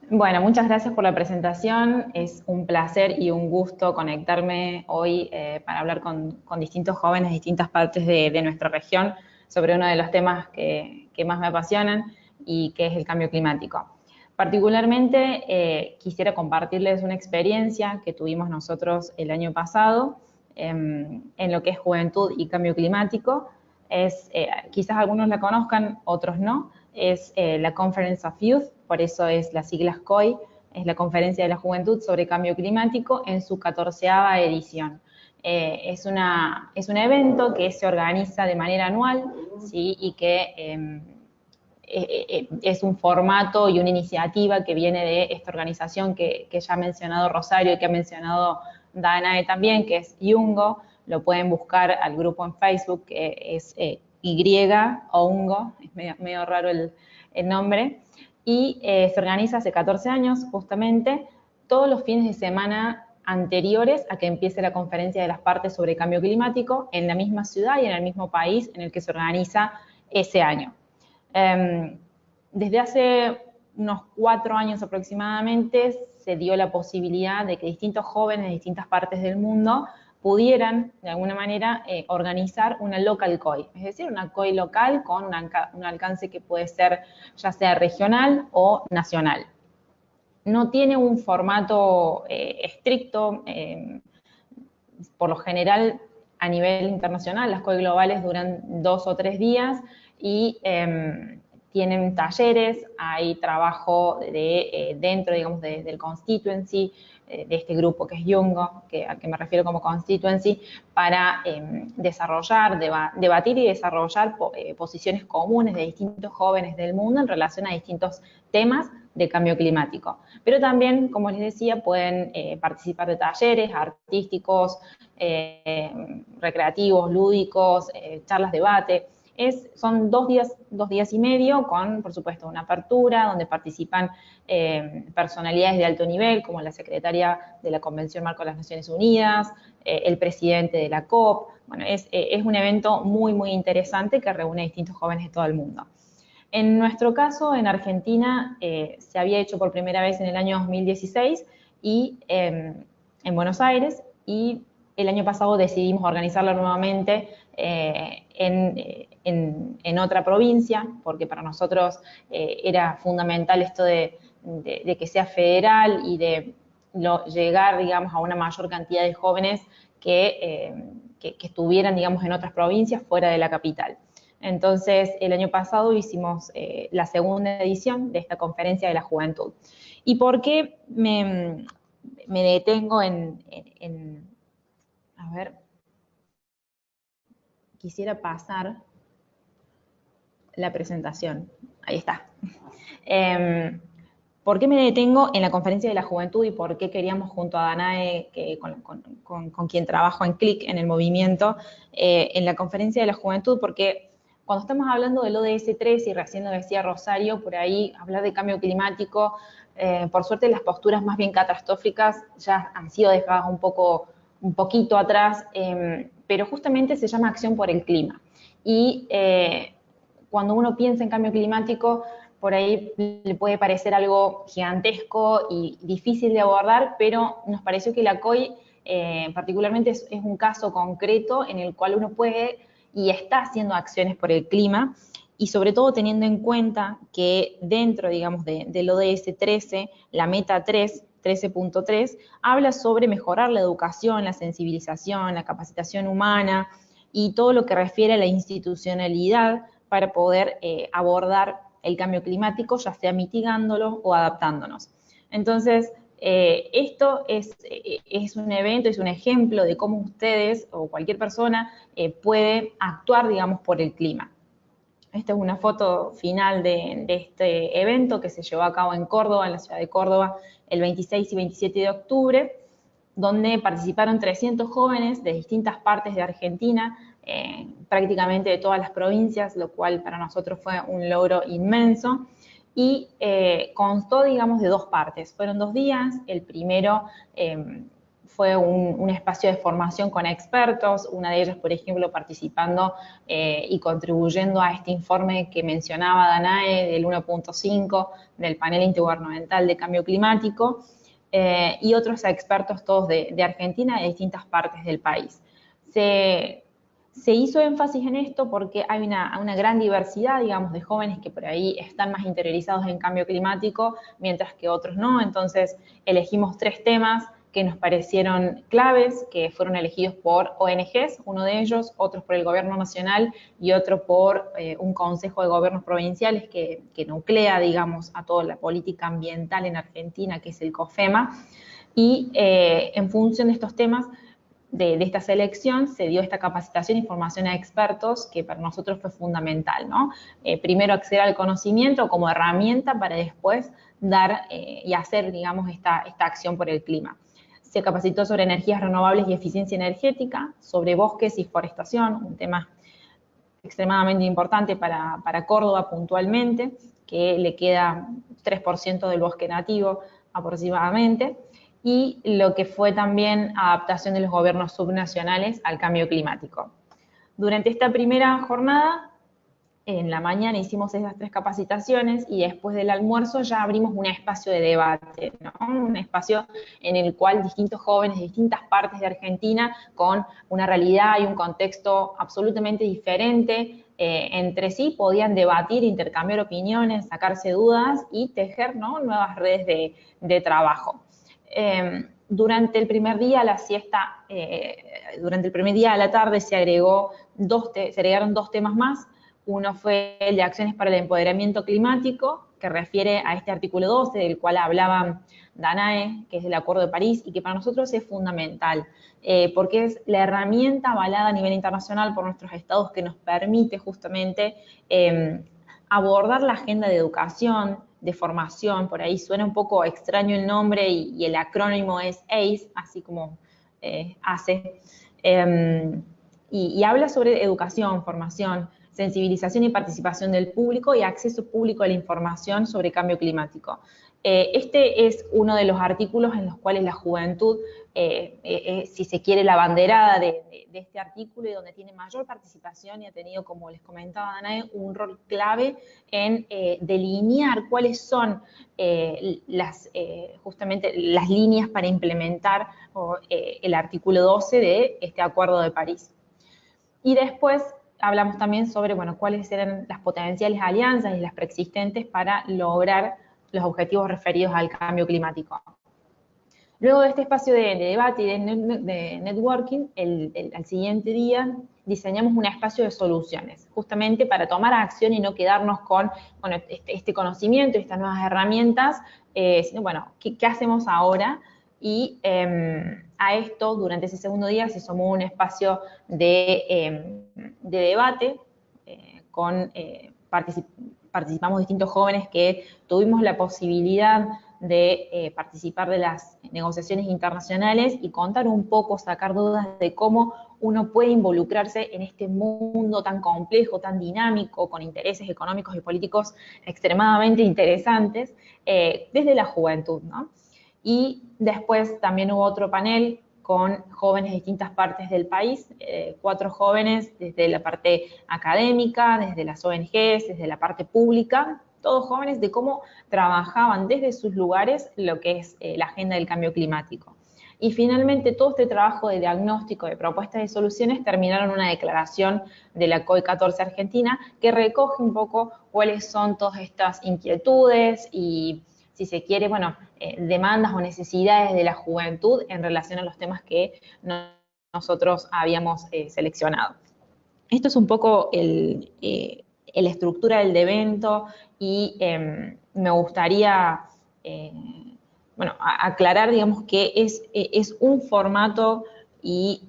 Bueno, muchas gracias por la presentación. Es un placer y un gusto conectarme hoy para hablar con distintos jóvenes de distintas partes de nuestra región sobre uno de los temas que más me apasionan y que es el cambio climático. Particularmente quisiera compartirles una experiencia que tuvimos nosotros el año pasado en lo que es juventud y cambio climático. Quizás algunos la conozcan, otros no. Es la Conference of Youth, por eso es las siglas COI, es la Conferencia de la Juventud sobre Cambio Climático en su 14ª edición. Es un evento que se organiza de manera anual, ¿sí? Y que es un formato y una iniciativa que viene de esta organización que ya ha mencionado Rosario y que ha mencionado Danae también, que es Yungo. Lo pueden buscar al grupo en Facebook, que es YOUNGO, es medio raro el nombre, y se organiza hace 14 años justamente, todos los fines de semana anteriores a que empiece la conferencia de las partes sobre cambio climático en la misma ciudad y en el mismo país en el que se organiza ese año. Desde hace unos 4 años aproximadamente se dio la posibilidad de que distintos jóvenes de distintas partes del mundo pudieran, de alguna manera, organizar una local COI, es decir, una COI local con un alcance que puede ser ya sea regional o nacional. No tiene un formato estricto, por lo general, a nivel internacional, las COI globales duran 2 o 3 días y tienen talleres, hay trabajo dentro, digamos, del constituency, de este grupo que es Yungo, al que me refiero como constituency, para desarrollar, debatir y desarrollar posiciones comunes de distintos jóvenes del mundo en relación a distintos temas de cambio climático. Pero también, como les decía, pueden participar de talleres artísticos, recreativos, lúdicos, charlas, debate. Son 2 días y medio con, por supuesto, una apertura donde participan personalidades de alto nivel, como la secretaria de la Convención Marco de las Naciones Unidas, el presidente de la COP. Bueno, es un evento muy, muy interesante que reúne a distintos jóvenes de todo el mundo. En nuestro caso, en Argentina, se había hecho por primera vez en el año 2016 y en Buenos Aires, y el año pasado decidimos organizarlo nuevamente en otra provincia, porque para nosotros era fundamental esto de que sea federal y de llegar, digamos, a una mayor cantidad de jóvenes que estuvieran, digamos, en otras provincias fuera de la capital. Entonces, el año pasado hicimos la segunda edición de esta Conferencia de la Juventud. ¿Y por qué me detengo a ver, quisiera pasar la presentación. Ahí está. ¿Por qué me detengo en la Conferencia de la Juventud y por qué queríamos junto a Danae, con quien trabajo en CLIC, en el movimiento, en la Conferencia de la Juventud? Porque Cuando estamos hablando del ODS 3, y recién lo decía Rosario, por ahí hablar de cambio climático, por suerte las posturas más bien catastróficas ya han sido dejadas un poquito atrás, pero justamente se llama acción por el clima. Y cuando uno piensa en cambio climático, por ahí le puede parecer algo gigantesco y difícil de abordar, pero nos pareció que la COI particularmente es un caso concreto en el cual uno puede y está haciendo acciones por el clima, y sobre todo teniendo en cuenta que dentro, digamos, del ODS 13, la meta 13.3, habla sobre mejorar la educación, la sensibilización, la capacitación humana y todo lo que refiere a la institucionalidad para poder abordar el cambio climático, ya sea mitigándolo o adaptándonos. Entonces, esto es un evento, es un ejemplo de cómo ustedes o cualquier persona puede actuar, digamos, por el clima. Esta es una foto final de este evento que se llevó a cabo en Córdoba, en la ciudad de Córdoba, el 26 y 27 de octubre, donde participaron 300 jóvenes de distintas partes de Argentina, prácticamente de todas las provincias, lo cual para nosotros fue un logro inmenso. Y constó, digamos, de dos partes. Fueron 2 días. El primero fue un espacio de formación con expertos, una de ellas, por ejemplo, participando y contribuyendo a este informe que mencionaba Danae del 1.5 del panel intergubernamental de cambio climático, y otros expertos todos de Argentina, de distintas partes del país. Se hizo énfasis en esto porque hay una gran diversidad, digamos, de jóvenes que por ahí están más interiorizados en cambio climático, mientras que otros no. Entonces, elegimos 3 temas que nos parecieron claves, que fueron elegidos por ONGs, uno de ellos, otros por el Gobierno Nacional y otro por un Consejo de Gobiernos Provinciales que nuclea, digamos, a toda la política ambiental en Argentina, que es el COFEMA. Y en función de estos temas, de esta selección, se dio esta capacitación y formación a expertos que para nosotros fue fundamental, ¿no? Primero acceder al conocimiento como herramienta para después dar y hacer, digamos, esta acción por el clima. Se capacitó sobre energías renovables y eficiencia energética, sobre bosques y forestación, un tema extremadamente importante para Córdoba puntualmente, que le queda 3% del bosque nativo aproximadamente, y lo que fue también adaptación de los gobiernos subnacionales al cambio climático. Durante esta primera jornada, en la mañana hicimos esas 3 capacitaciones y después del almuerzo ya abrimos un espacio de debate, ¿no? Un espacio en el cual distintos jóvenes de distintas partes de Argentina, con una realidad y un contexto absolutamente diferente entre sí, podían debatir, intercambiar opiniones, sacarse dudas y tejer, ¿no?, nuevas redes de trabajo. Durante el primer día a la siesta, durante el primer día a la tarde se agregaron 2 temas más. Uno fue el de acciones para el empoderamiento climático, que refiere a este artículo 12, del cual hablaba Danae, que es del Acuerdo de París, y que para nosotros es fundamental, porque es la herramienta avalada a nivel internacional por nuestros estados que nos permite justamente abordar la agenda de educación, de formación. Por ahí suena un poco extraño el nombre y el acrónimo es ACE, así como ACE, y habla sobre educación, formación, sensibilización y participación del público y acceso público a la información sobre cambio climático. Este es uno de los artículos en los cuales la juventud, si se quiere, la banderada de este artículo, y donde tiene mayor participación y ha tenido, como les comentaba Danae, un rol clave en delinear cuáles son justamente las líneas para implementar el artículo 12 de este Acuerdo de París. Y después hablamos también sobre, bueno, cuáles eran las potenciales alianzas y las preexistentes para lograr los objetivos referidos al cambio climático. Luego de este espacio de debate y de networking, al siguiente día diseñamos un espacio de soluciones, justamente para tomar acción y no quedarnos con bueno, este conocimiento y estas nuevas herramientas, sino, bueno, ¿qué hacemos ahora? Y a esto, durante ese segundo día, se sumó un espacio de debate participamos distintos jóvenes que tuvimos la posibilidad de participar de las negociaciones internacionales y contar un poco, sacar dudas de cómo uno puede involucrarse en este mundo tan complejo, tan dinámico, con intereses económicos y políticos extremadamente interesantes, desde la juventud, ¿no? Y después también hubo otro panel con jóvenes de distintas partes del país, 4 jóvenes desde la parte académica, desde las ONGs, desde la parte pública, todos jóvenes de cómo trabajaban desde sus lugares lo que es la agenda del cambio climático. Y finalmente todo este trabajo de diagnóstico, de propuestas de soluciones, terminaron en una declaración de la COI 14 Argentina que recoge un poco cuáles son todas estas inquietudes y, si se quiere, bueno, demandas o necesidades de la juventud en relación a los temas que nosotros habíamos seleccionado. Esto es un poco la estructura del evento y me gustaría bueno, aclarar, digamos, que es un formato y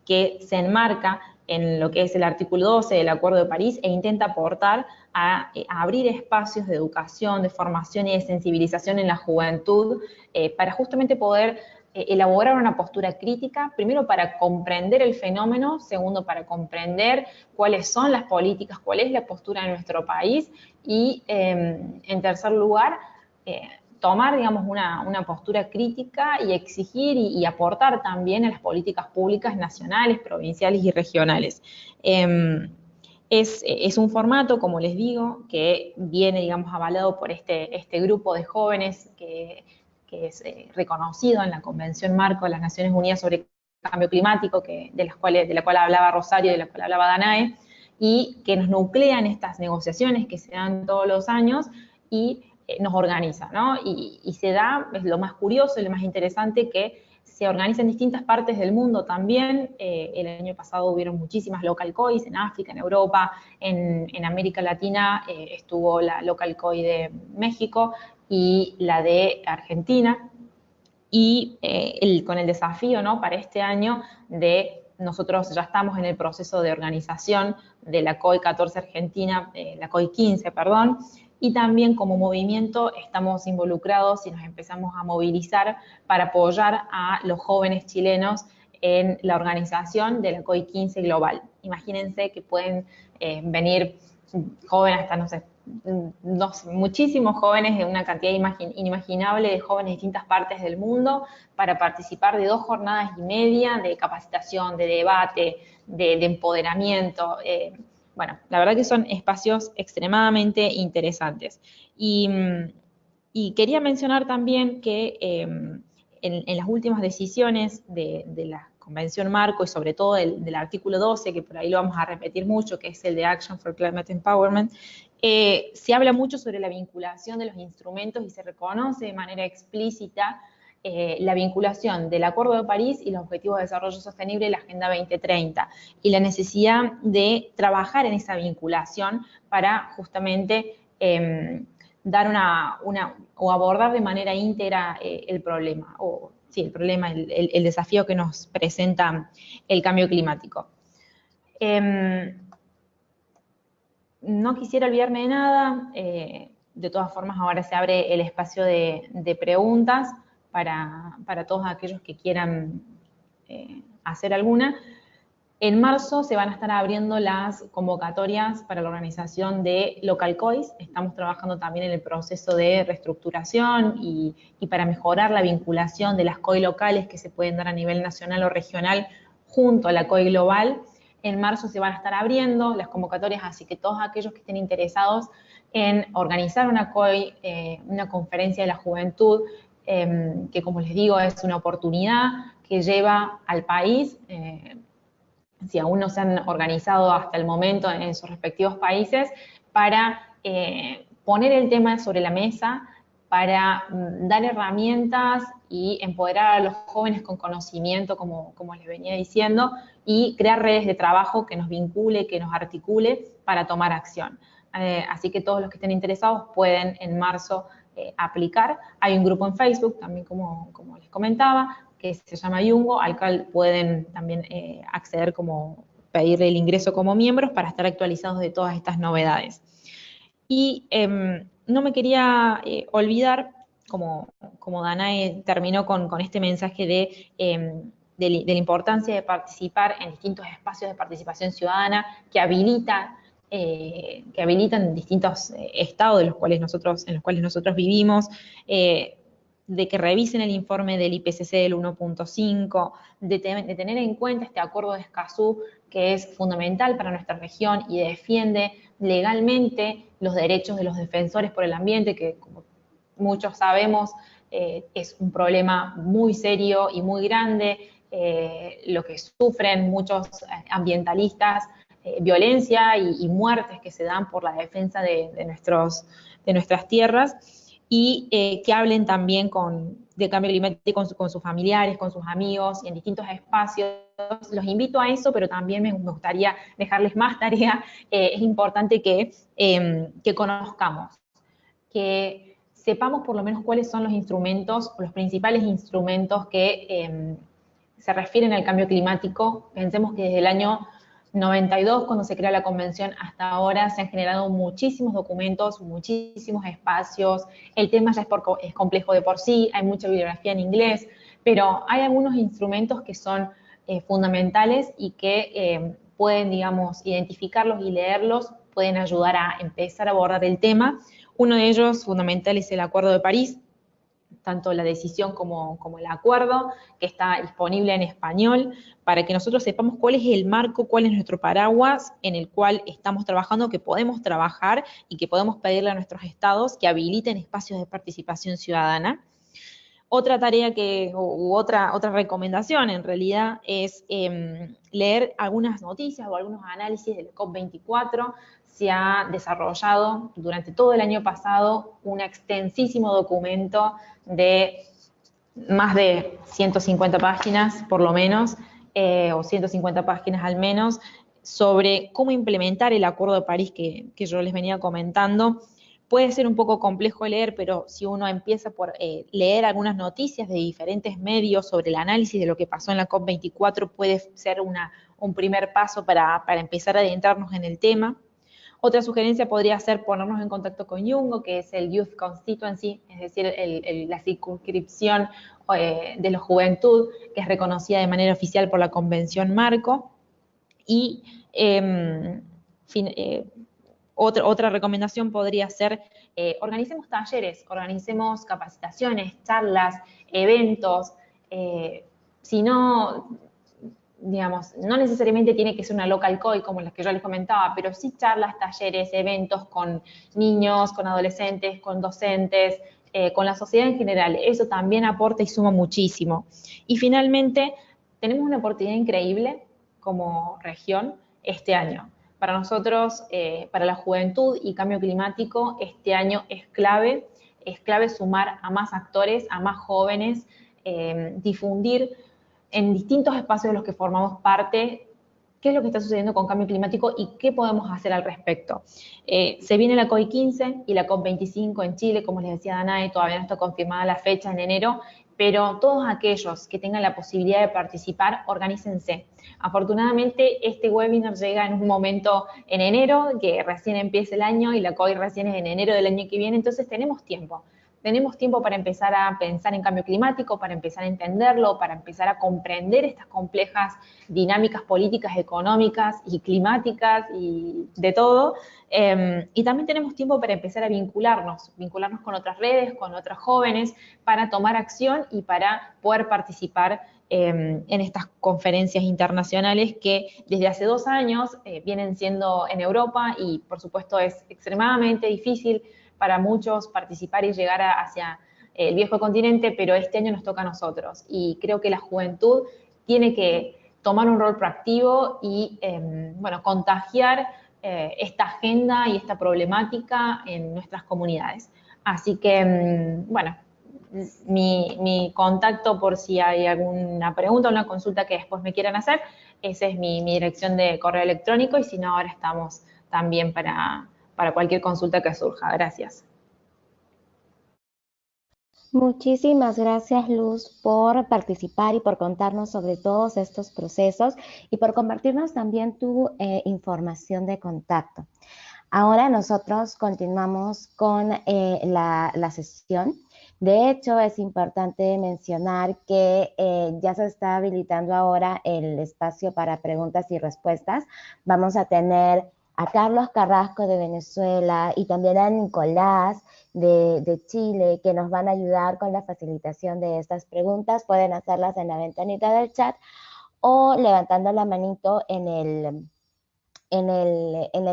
que se enmarca en lo que es el artículo 12 del Acuerdo de París e intenta aportar a abrir espacios de educación, de formación y de sensibilización en la juventud para justamente poder elaborar una postura crítica, primero para comprender el fenómeno, segundo para comprender cuáles son las políticas, cuál es la postura de nuestro país y en tercer lugar, tomar, digamos, una postura crítica y exigir y aportar también a las políticas públicas nacionales, provinciales y regionales. Es un formato, como les digo, que viene, digamos, avalado por este grupo de jóvenes que es reconocido en la Convención Marco de las Naciones Unidas sobre Cambio Climático, de la cual hablaba Rosario y de la cual hablaba Danae, y que nos nuclea en estas negociaciones que se dan todos los años y nos organiza, ¿no? Y se da, es lo más curioso y lo más interesante, que se organiza en distintas partes del mundo también. El año pasado hubieron muchísimas local COIs en África, en Europa, en América Latina estuvo la local COI de México y la de Argentina. Y con el desafío, ¿no?, para este año de nosotros ya estamos en el proceso de organización de la COI 14 Argentina, la COI 15, perdón, y también como movimiento estamos involucrados y nos empezamos a movilizar para apoyar a los jóvenes chilenos en la organización de la COI 15 global. Imagínense que pueden venir jóvenes hasta, no sé, muchísimos jóvenes, de una cantidad inimaginable de jóvenes de distintas partes del mundo para participar de 2 jornadas y media de capacitación, de debate, de empoderamiento. Bueno, la verdad que son espacios extremadamente interesantes. Y quería mencionar también que en las últimas decisiones de la Convención Marco y sobre todo del artículo 12, que por ahí lo vamos a repetir mucho, que es el de Action for Climate Empowerment, se habla mucho sobre la vinculación de los instrumentos y se reconoce de manera explícita la vinculación del Acuerdo de París y los Objetivos de Desarrollo Sostenible y la Agenda 2030 y la necesidad de trabajar en esa vinculación para justamente dar o abordar de manera íntegra el problema, el desafío que nos presenta el cambio climático. No quisiera olvidarme de nada, de todas formas ahora se abre el espacio de preguntas para todos aquellos que quieran hacer alguna. En marzo se van a estar abriendo las convocatorias para la organización de local COIs. Estamos trabajando también en el proceso de reestructuración y para mejorar la vinculación de las COI locales que se pueden dar a nivel nacional o regional junto a la COI global. En marzo se van a estar abriendo las convocatorias, así que todos aquellos que estén interesados en organizar una COI, una conferencia de la juventud, que como les digo es una oportunidad que lleva al país, si aún no se han organizado hasta el momento en sus respectivos países, para poner el tema sobre la mesa, para dar herramientas y empoderar a los jóvenes con conocimiento, como les venía diciendo, y crear redes de trabajo que nos vincule, que nos articule para tomar acción. Así que todos los que estén interesados pueden en marzo aplicar. Hay un grupo en Facebook, también como les comentaba, que se llama Yungo, al cual pueden también acceder, pedirle el ingreso como miembros para estar actualizados de todas estas novedades. Y no me quería olvidar, como Danae terminó con este mensaje de la importancia de participar en distintos espacios de participación ciudadana que habilitan distintos estados en los cuales nosotros vivimos, de que revisen el informe del IPCC del 1.5, de tener en cuenta este acuerdo de Escazú, que es fundamental para nuestra región y defiende legalmente los derechos de los defensores por el ambiente, que como muchos sabemos es un problema muy serio y muy grande, lo que sufren muchos ambientalistas, violencia y muertes que se dan por la defensa de nuestras tierras, y que hablen también de cambio climático con sus familiares, con sus amigos y en distintos espacios. Los invito a eso, pero también me gustaría dejarles más tarea. Es importante que conozcamos, que sepamos por lo menos cuáles son los instrumentos, los principales instrumentos que se refieren al cambio climático. Pensemos que desde el año 92, cuando se crea la convención, hasta ahora se han generado muchísimos documentos, muchísimos espacios. El tema ya es complejo de por sí, hay mucha bibliografía en inglés, pero hay algunos instrumentos que son fundamentales y que pueden, digamos, identificarlos y leerlos, pueden ayudar a empezar a abordar el tema. Uno de ellos fundamental es el Acuerdo de París, tanto la decisión como el acuerdo, que está disponible en español, para que nosotros sepamos cuál es el marco, cuál es nuestro paraguas en el cual estamos trabajando, que podemos trabajar y que podemos pedirle a nuestros estados que habiliten espacios de participación ciudadana. Otra tarea otra recomendación en realidad es leer algunas noticias o algunos análisis del COP24. Se ha desarrollado durante todo el año pasado un extensísimo documento de más de 150 páginas por lo menos, o 150 páginas al menos, sobre cómo implementar el Acuerdo de París que yo les venía comentando. Puede ser un poco complejo de leer, pero si uno empieza por leer algunas noticias de diferentes medios sobre el análisis de lo que pasó en la COP24, puede ser un primer paso para empezar a adentrarnos en el tema. Otra sugerencia podría ser ponernos en contacto con YUNGO, que es el Youth Constituency, es decir, la circunscripción de la juventud, que es reconocida de manera oficial por la Convención Marco. Y otra recomendación podría ser, organicemos talleres, organicemos capacitaciones, charlas, eventos. Si no, digamos, no necesariamente tiene que ser una local COI como las que yo les comentaba, pero sí charlas, talleres, eventos con niños, con adolescentes, con docentes, con la sociedad en general. Eso también aporta y suma muchísimo. Y finalmente, tenemos una oportunidad increíble como región este año. Para nosotros, para la juventud y cambio climático, este año es clave sumar a más actores, a más jóvenes, difundir en distintos espacios de los que formamos parte qué es lo que está sucediendo con cambio climático y qué podemos hacer al respecto. Se viene la COP15 y la COP25 en Chile, como les decía Danae, todavía no está confirmada la fecha en enero, pero todos aquellos que tengan la posibilidad de participar, organícense. Afortunadamente, este webinar llega en un momento en enero, que recién empieza el año, y la COI recién es en enero del año que viene, entonces tenemos tiempo. Tenemos tiempo para empezar a pensar en cambio climático, para empezar a entenderlo, para empezar a comprender estas complejas dinámicas políticas, económicas y climáticas y de todo. Y también tenemos tiempo para empezar a vincularnos con otras redes, con otros jóvenes, para tomar acción y para poder participar en estas conferencias internacionales que desde hace 2 años vienen siendo en Europa, y por supuesto es extremadamente difícil para muchos participar y llegar hacia el viejo continente, pero este año nos toca a nosotros. Y creo que la juventud tiene que tomar un rol proactivo y, bueno, contagiar esta agenda y esta problemática en nuestras comunidades. Así que, bueno, mi contacto por si hay alguna pregunta o una consulta que después me quieran hacer, esa es mi dirección de correo electrónico, y si no, ahora estamos también para cualquier consulta que surja. Gracias. Muchísimas gracias, Luz, por participar y por contarnos sobre todos estos procesos y por compartirnos también tu información de contacto. Ahora nosotros continuamos con la sesión. De hecho, es importante mencionar que ya se está habilitando ahora el espacio para preguntas y respuestas. Vamos a tener a Carlos Carrasco de Venezuela y también a Nicolás de Chile, que nos van a ayudar con la facilitación de estas preguntas. Pueden hacerlas en la ventanita del chat o levantando la manito en el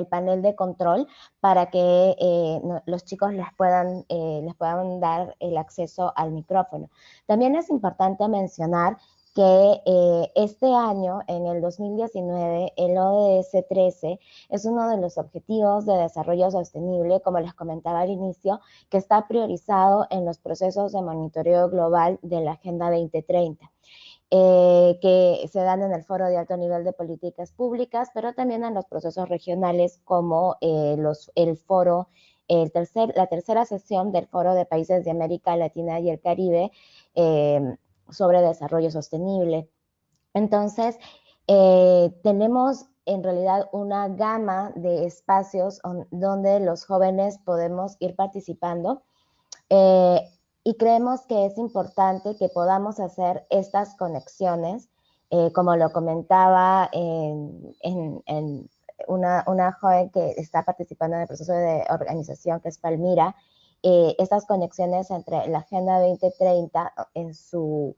panel de control para que los chicos les puedan dar el acceso al micrófono. También es importante mencionar que este año, en el 2019, el ODS 13 es uno de los objetivos de desarrollo sostenible, como les comentaba al inicio, que está priorizado en los procesos de monitoreo global de la Agenda 2030. Que se dan en el Foro de Alto Nivel de Políticas Públicas, pero también en los procesos regionales como el foro, la tercera sesión del Foro de Países de América Latina y el Caribe sobre desarrollo sostenible. Entonces, tenemos en realidad una gama de espacios donde los jóvenes podemos ir participando. Y creemos que es importante que podamos hacer estas conexiones, como lo comentaba una joven que está participando en el proceso de organización, que es Palmira, estas conexiones entre la Agenda 2030 en su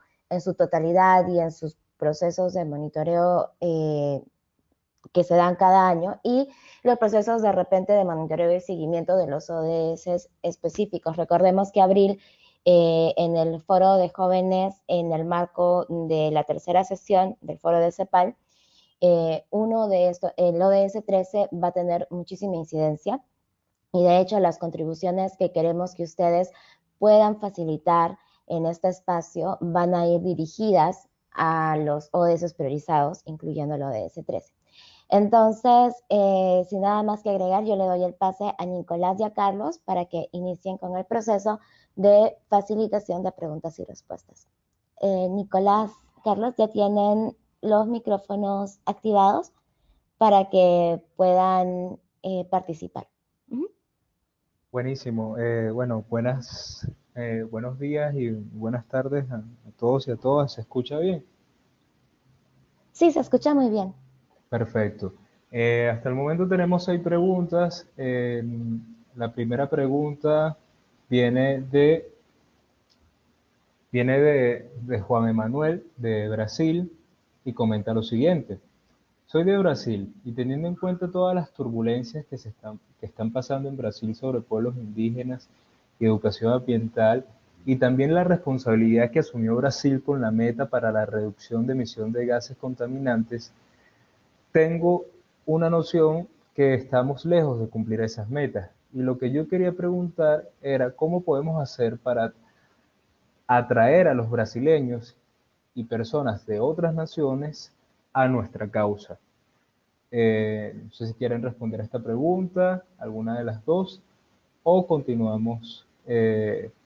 totalidad y en sus procesos de monitoreo que se dan cada año y los procesos de repente de monitoreo y seguimiento de los ODS específicos. Recordemos que abril en el foro de jóvenes, en el marco de la tercera sesión del foro de CEPAL, uno de estos, el ODS 13 va a tener muchísima incidencia y de hecho las contribuciones que queremos que ustedes puedan facilitar en este espacio van a ir dirigidas a los ODS priorizados, incluyendo el ODS 13. Entonces, sin nada más que agregar, yo le doy el pase a Nicolás y a Carlos para que inicien con el proceso de facilitación de preguntas y respuestas. Nicolás, Carlos, ya tienen los micrófonos activados para que puedan participar. Buenísimo. Bueno, buenos días y buenas tardes a todos y a todas. ¿Se escucha bien? Sí, se escucha muy bien. Perfecto. Hasta el momento tenemos 6 preguntas. La primera pregunta viene de Juan Emanuel, de Brasil, y comenta lo siguiente. Soy de Brasil y teniendo en cuenta todas las turbulencias que están pasando en Brasil sobre pueblos indígenas y educación ambiental, y también la responsabilidad que asumió Brasil con la meta para la reducción de emisión de gases contaminantes, tengo una noción que estamos lejos de cumplir esas metas. Y lo que yo quería preguntar era cómo podemos hacer para atraer a los brasileños y personas de otras naciones a nuestra causa. No sé si quieren responder a esta pregunta, alguna de las dos, o continuamos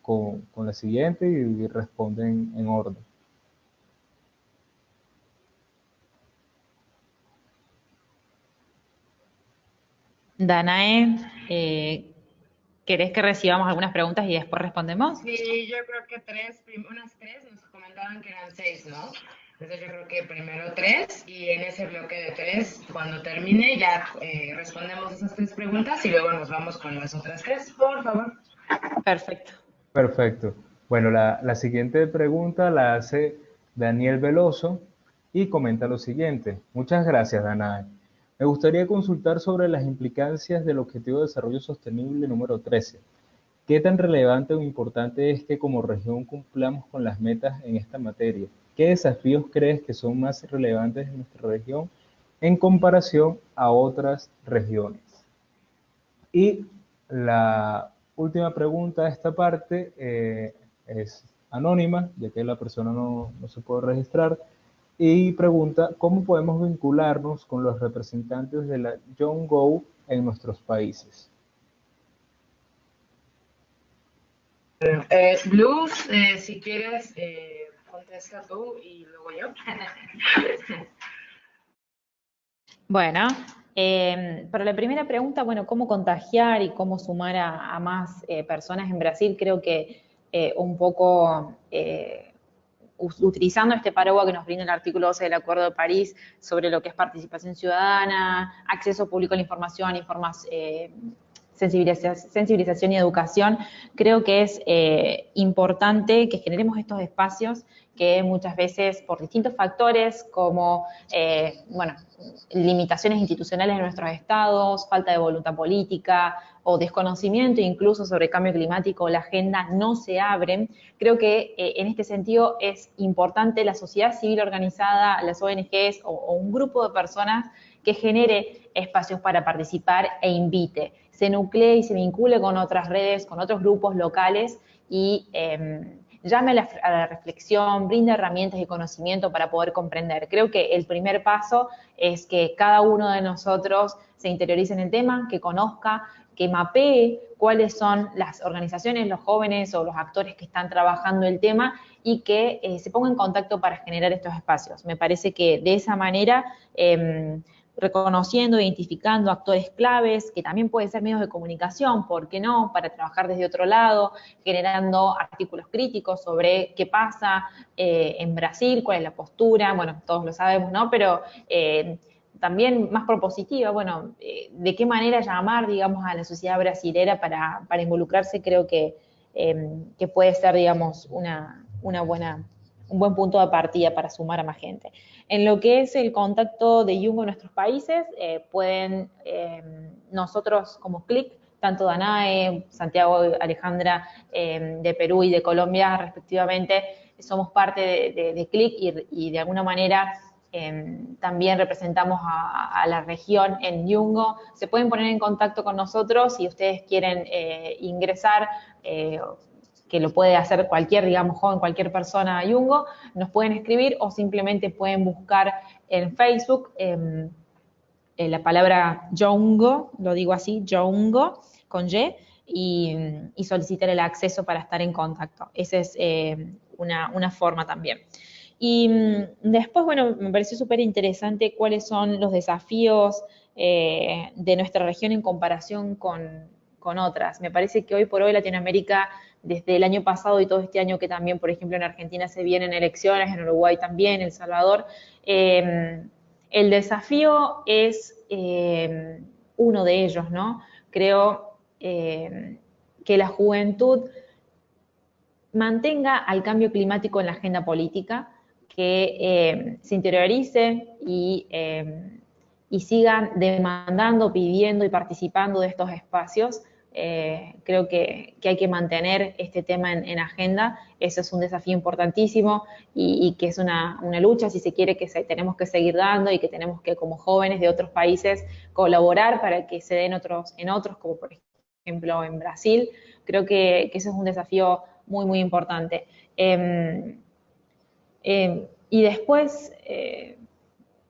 con la siguiente y responden en orden. Danae, ¿querés que recibamos algunas preguntas y después respondemos? Sí, yo creo que unas tres, nos comentaban que eran 6, ¿no? Entonces yo creo que primero 3 y en ese bloque de 3, cuando termine, ya respondemos esas 3 preguntas y luego nos vamos con las otras 3, por favor. Perfecto. Perfecto. Bueno, la siguiente pregunta la hace Daniel Veloso y comenta lo siguiente. Muchas gracias, Danae. Me gustaría consultar sobre las implicancias del Objetivo de Desarrollo Sostenible número 13. ¿Qué tan relevante o importante es que como región cumplamos con las metas en esta materia? ¿Qué desafíos crees que son más relevantes en nuestra región en comparación a otras regiones? Y la última pregunta de esta parte es anónima, ya que la persona no se puede registrar, y pregunta cómo podemos vincularnos con los representantes de la Young Go en nuestros países. Blues, si quieres, contesta tú y luego yo. Bueno, para la primera pregunta, bueno, cómo contagiar y cómo sumar a más personas en Brasil, creo que un poco utilizando este paraguas que nos brinda el artículo 12 del Acuerdo de París sobre lo que es participación ciudadana, acceso público a la información, sensibilización y educación. Creo que es importante que generemos estos espacios que muchas veces por distintos factores como, bueno, limitaciones institucionales de nuestros estados, falta de voluntad política o desconocimiento incluso sobre el cambio climático, la agenda no se abren. Creo que en este sentido es importante la sociedad civil organizada, las ONGs o un grupo de personas que genere espacios para participar e invite, se nuclee y se vincule con otras redes, con otros grupos locales y llame a la reflexión, brinde herramientas y conocimiento para poder comprender. Creo que el primer paso es que cada uno de nosotros se interiorice en el tema, que conozca, que mapee cuáles son las organizaciones, los jóvenes o los actores que están trabajando el tema y que se ponga en contacto para generar estos espacios. Me parece que de esa manera, reconociendo, identificando actores claves, que también pueden ser medios de comunicación, ¿por qué no?, para trabajar desde otro lado, generando artículos críticos sobre qué pasa en Brasil, cuál es la postura, bueno, todos lo sabemos, ¿no?, pero también más propositiva, bueno, de qué manera llamar, digamos, a la sociedad brasilera para involucrarse, creo que puede ser, digamos, un buen punto de partida para sumar a más gente. En lo que es el contacto de Yungo en nuestros países, pueden nosotros como CLIC, tanto Danae, Santiago, Alejandra de Perú y de Colombia respectivamente, somos parte de CLIC y de alguna manera también representamos a la región en Yungo. Se pueden poner en contacto con nosotros si ustedes quieren ingresar, que lo puede hacer cualquier, digamos, joven, cualquier persona a Yungo, nos pueden escribir o simplemente pueden buscar en Facebook la palabra Yungo, lo digo así, Yungo, con Y, y solicitar el acceso para estar en contacto. Esa es una forma también. Y después, bueno, me pareció súper interesante cuáles son los desafíos de nuestra región en comparación con otras. Me parece que hoy por hoy Latinoamérica, desde el año pasado y todo este año que también, por ejemplo, en Argentina se vienen elecciones, en Uruguay también, en El Salvador, el desafío es uno de ellos, ¿no? Creo que la juventud mantenga al cambio climático en la agenda política, que se interiorice y sigan demandando, pidiendo y participando de estos espacios. Creo que hay que mantener este tema en agenda. Eso es un desafío importantísimo y que es una lucha, si se quiere, que tenemos que seguir dando y que tenemos que, como jóvenes de otros países, colaborar para que se den en otros, como por ejemplo en Brasil. Creo que eso es un desafío muy, muy importante. Y después,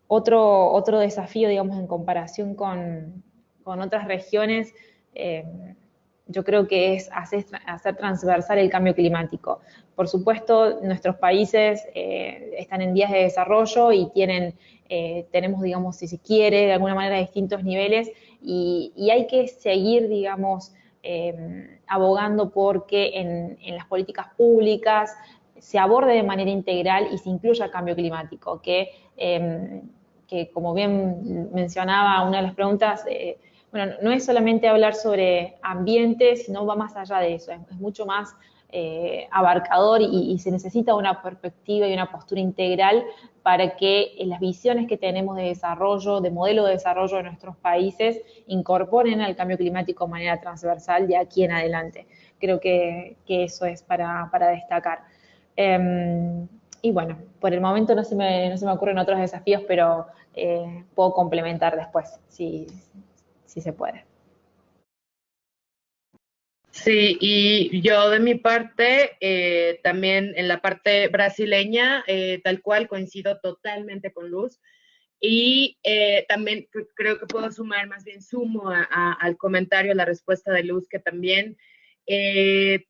otro desafío, digamos, en comparación con otras regiones, yo creo que es hacer transversal el cambio climático. Por supuesto, nuestros países están en vías de desarrollo y tenemos, digamos, si se quiere, de alguna manera distintos niveles y hay que seguir, digamos, abogando porque en las políticas públicas se aborde de manera integral y se incluya el cambio climático, que como bien mencionaba una de las preguntas, bueno, no es solamente hablar sobre ambiente, sino va más allá de eso, es mucho más abarcador y se necesita una perspectiva y una postura integral para que las visiones que tenemos de desarrollo, de modelo de desarrollo de nuestros países, incorporen al cambio climático de manera transversal de aquí en adelante. Creo que eso es para destacar. Y bueno, por el momento no se me ocurren otros desafíos, pero puedo complementar después, si se puede. Sí, y yo de mi parte, también en la parte brasileña, tal cual coincido totalmente con Luz. Y también creo que puedo sumar, más bien sumo al comentario, a la respuesta de Luz, que también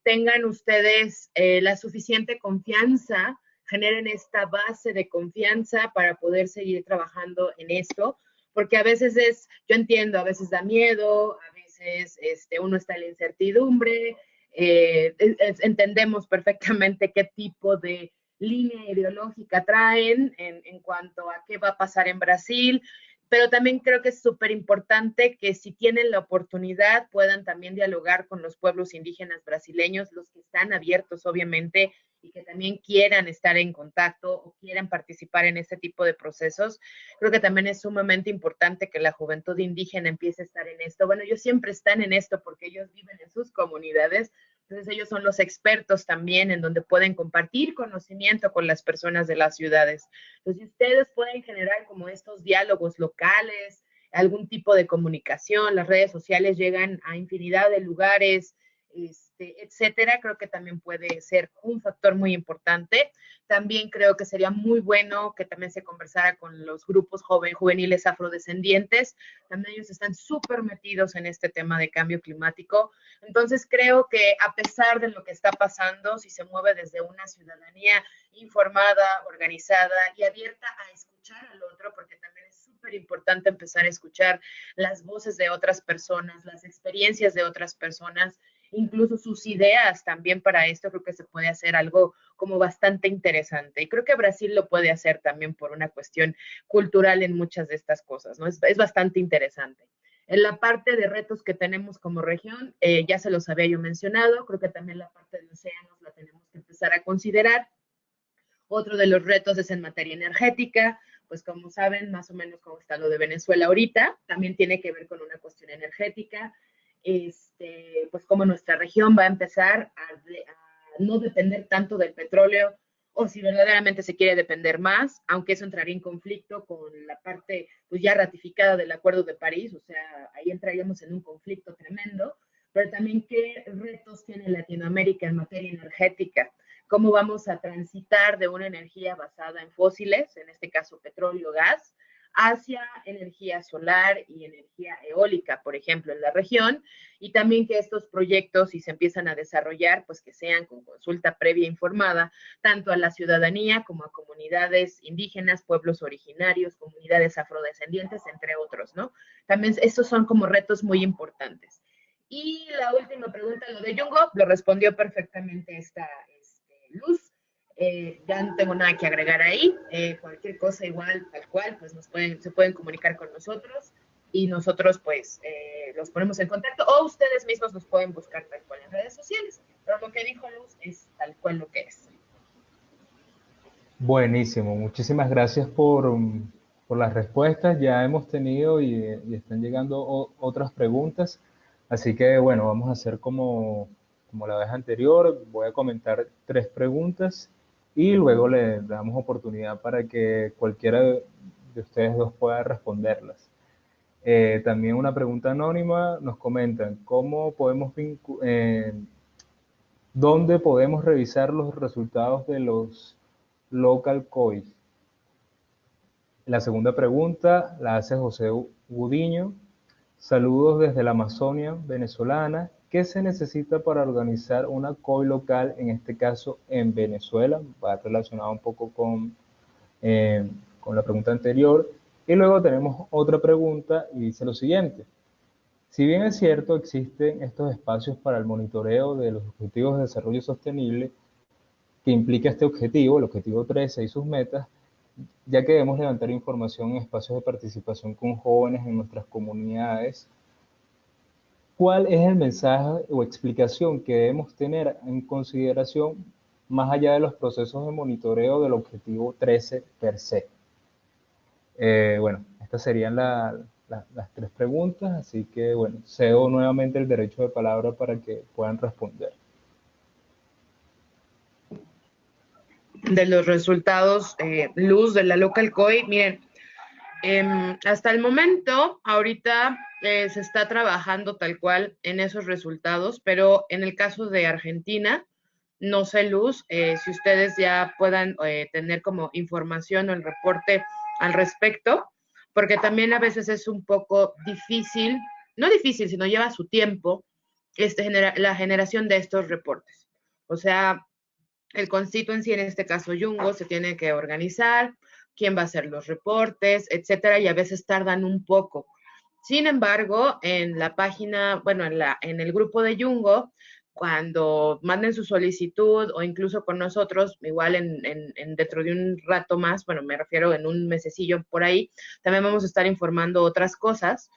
tengan ustedes la suficiente confianza, generen esta base de confianza para poder seguir trabajando en esto, porque a veces yo entiendo, a veces da miedo, a veces uno está en la incertidumbre, entendemos perfectamente qué tipo de línea ideológica traen en cuanto a qué va a pasar en Brasil, pero también creo que es súper importante que si tienen la oportunidad puedan también dialogar con los pueblos indígenas brasileños, los que están abiertos obviamente y que también quieran estar en contacto o quieran participar en este tipo de procesos. Creo que también es sumamente importante que la juventud indígena empiece a estar en esto. Bueno, ellos siempre están en esto porque ellos viven en sus comunidades, entonces ellos son los expertos también en donde pueden compartir conocimiento con las personas de las ciudades. Entonces ustedes pueden generar como estos diálogos locales, algún tipo de comunicación, las redes sociales llegan a infinidad de lugares, etcétera. Creo que también puede ser un factor muy importante. También creo que sería muy bueno que también se conversara con los grupos juveniles afrodescendientes. También ellos están súper metidos en este tema de cambio climático. Entonces creo que a pesar de lo que está pasando, si se mueve desde una ciudadanía informada, organizada y abierta a escuchar al otro, porque también es súper importante empezar a escuchar las voces de otras personas, las experiencias de otras personas, incluso sus ideas también para esto, creo que se puede hacer algo como bastante interesante. Y creo que Brasil lo puede hacer también por una cuestión cultural en muchas de estas cosas, ¿no? Es bastante interesante. En la parte de retos que tenemos como región, ya se los había yo mencionado, creo que también la parte de océanos la tenemos que empezar a considerar. Otro de los retos es en materia energética, pues como saben, más o menos como está lo de Venezuela ahorita, también tiene que ver con una cuestión energética, pues como nuestra región va a empezar a no depender tanto del petróleo, o si verdaderamente se quiere depender más, aunque eso entraría en conflicto con la parte pues ya ratificada del Acuerdo de París, o sea, ahí entraríamos en un conflicto tremendo, pero también qué retos tiene Latinoamérica en materia energética, cómo vamos a transitar de una energía basada en fósiles, en este caso petróleo, gas, hacia energía solar y energía eólica, por ejemplo, en la región, y también que estos proyectos, si se empiezan a desarrollar, pues que sean con consulta previa informada, tanto a la ciudadanía como a comunidades indígenas, pueblos originarios, comunidades afrodescendientes, entre otros, ¿no? También estos son como retos muy importantes. Y la última pregunta, lo de Jungo, lo respondió perfectamente esta Luz. Ya no tengo nada que agregar ahí. Cualquier cosa igual, tal cual, pues se pueden comunicar con nosotros y nosotros pues los ponemos en contacto o ustedes mismos nos pueden buscar tal cual en redes sociales. Pero lo que dijo Luz es tal cual lo que es. Buenísimo, muchísimas gracias por las respuestas. Ya hemos tenido y están llegando otras preguntas. Así que bueno, vamos a hacer como la vez anterior. Voy a comentar 3 preguntas y luego le damos oportunidad para que cualquiera de ustedes dos pueda responderlas. También una pregunta anónima, nos comentan, ¿dónde podemos revisar los resultados de los local COIs? La segunda pregunta la hace José Gudiño. Saludos desde la Amazonia venezolana. ¿Qué se necesita para organizar una COI local, en este caso en Venezuela? Va relacionado un poco con la pregunta anterior. Y luego tenemos otra pregunta y dice lo siguiente. Si bien es cierto, existen estos espacios para el monitoreo de los objetivos de desarrollo sostenible que implica este objetivo, el objetivo 13 y sus metas, ya que debemos levantar información en espacios de participación con jóvenes en nuestras comunidades, ¿cuál es el mensaje o explicación que debemos tener en consideración más allá de los procesos de monitoreo del objetivo 13 per se? Bueno, estas serían las 3 preguntas, así que bueno, cedo nuevamente el derecho de palabra para que puedan responder. De los resultados, Luz, de la Local COI, miren, hasta el momento, ahorita se está trabajando tal cual en esos resultados, pero en el caso de Argentina, no sé, Luz, si ustedes ya puedan tener como información o el reporte al respecto, porque también a veces es un poco difícil, no difícil, sino lleva su tiempo la generación de estos reportes. O sea, el constituency, en este caso Jungo, se tiene que organizar, quién va a hacer los reportes, etcétera, y a veces tardan un poco. Sin embargo, en la página, bueno, en el grupo de Jungo, cuando manden su solicitud o incluso con nosotros, igual dentro de un rato más, bueno, me refiero en un mesecillo por ahí, también vamos a estar informando otras cosas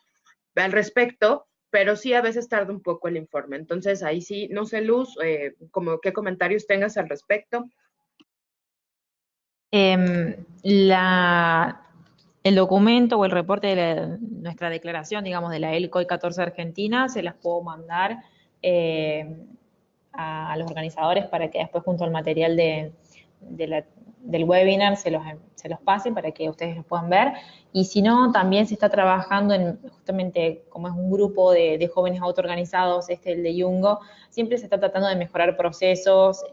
al respecto, pero sí a veces tarda un poco el informe. Entonces ahí sí, no sé, Luz, como qué comentarios tengas al respecto. El documento o el reporte de nuestra declaración, digamos, de la ELCOI 14 Argentina, se las puedo mandar a los organizadores para que después junto al material del webinar se los pasen para que ustedes los puedan ver. Y si no, también se está trabajando en, justamente como es un grupo de jóvenes autoorganizados, el de Yungo, siempre se está tratando de mejorar procesos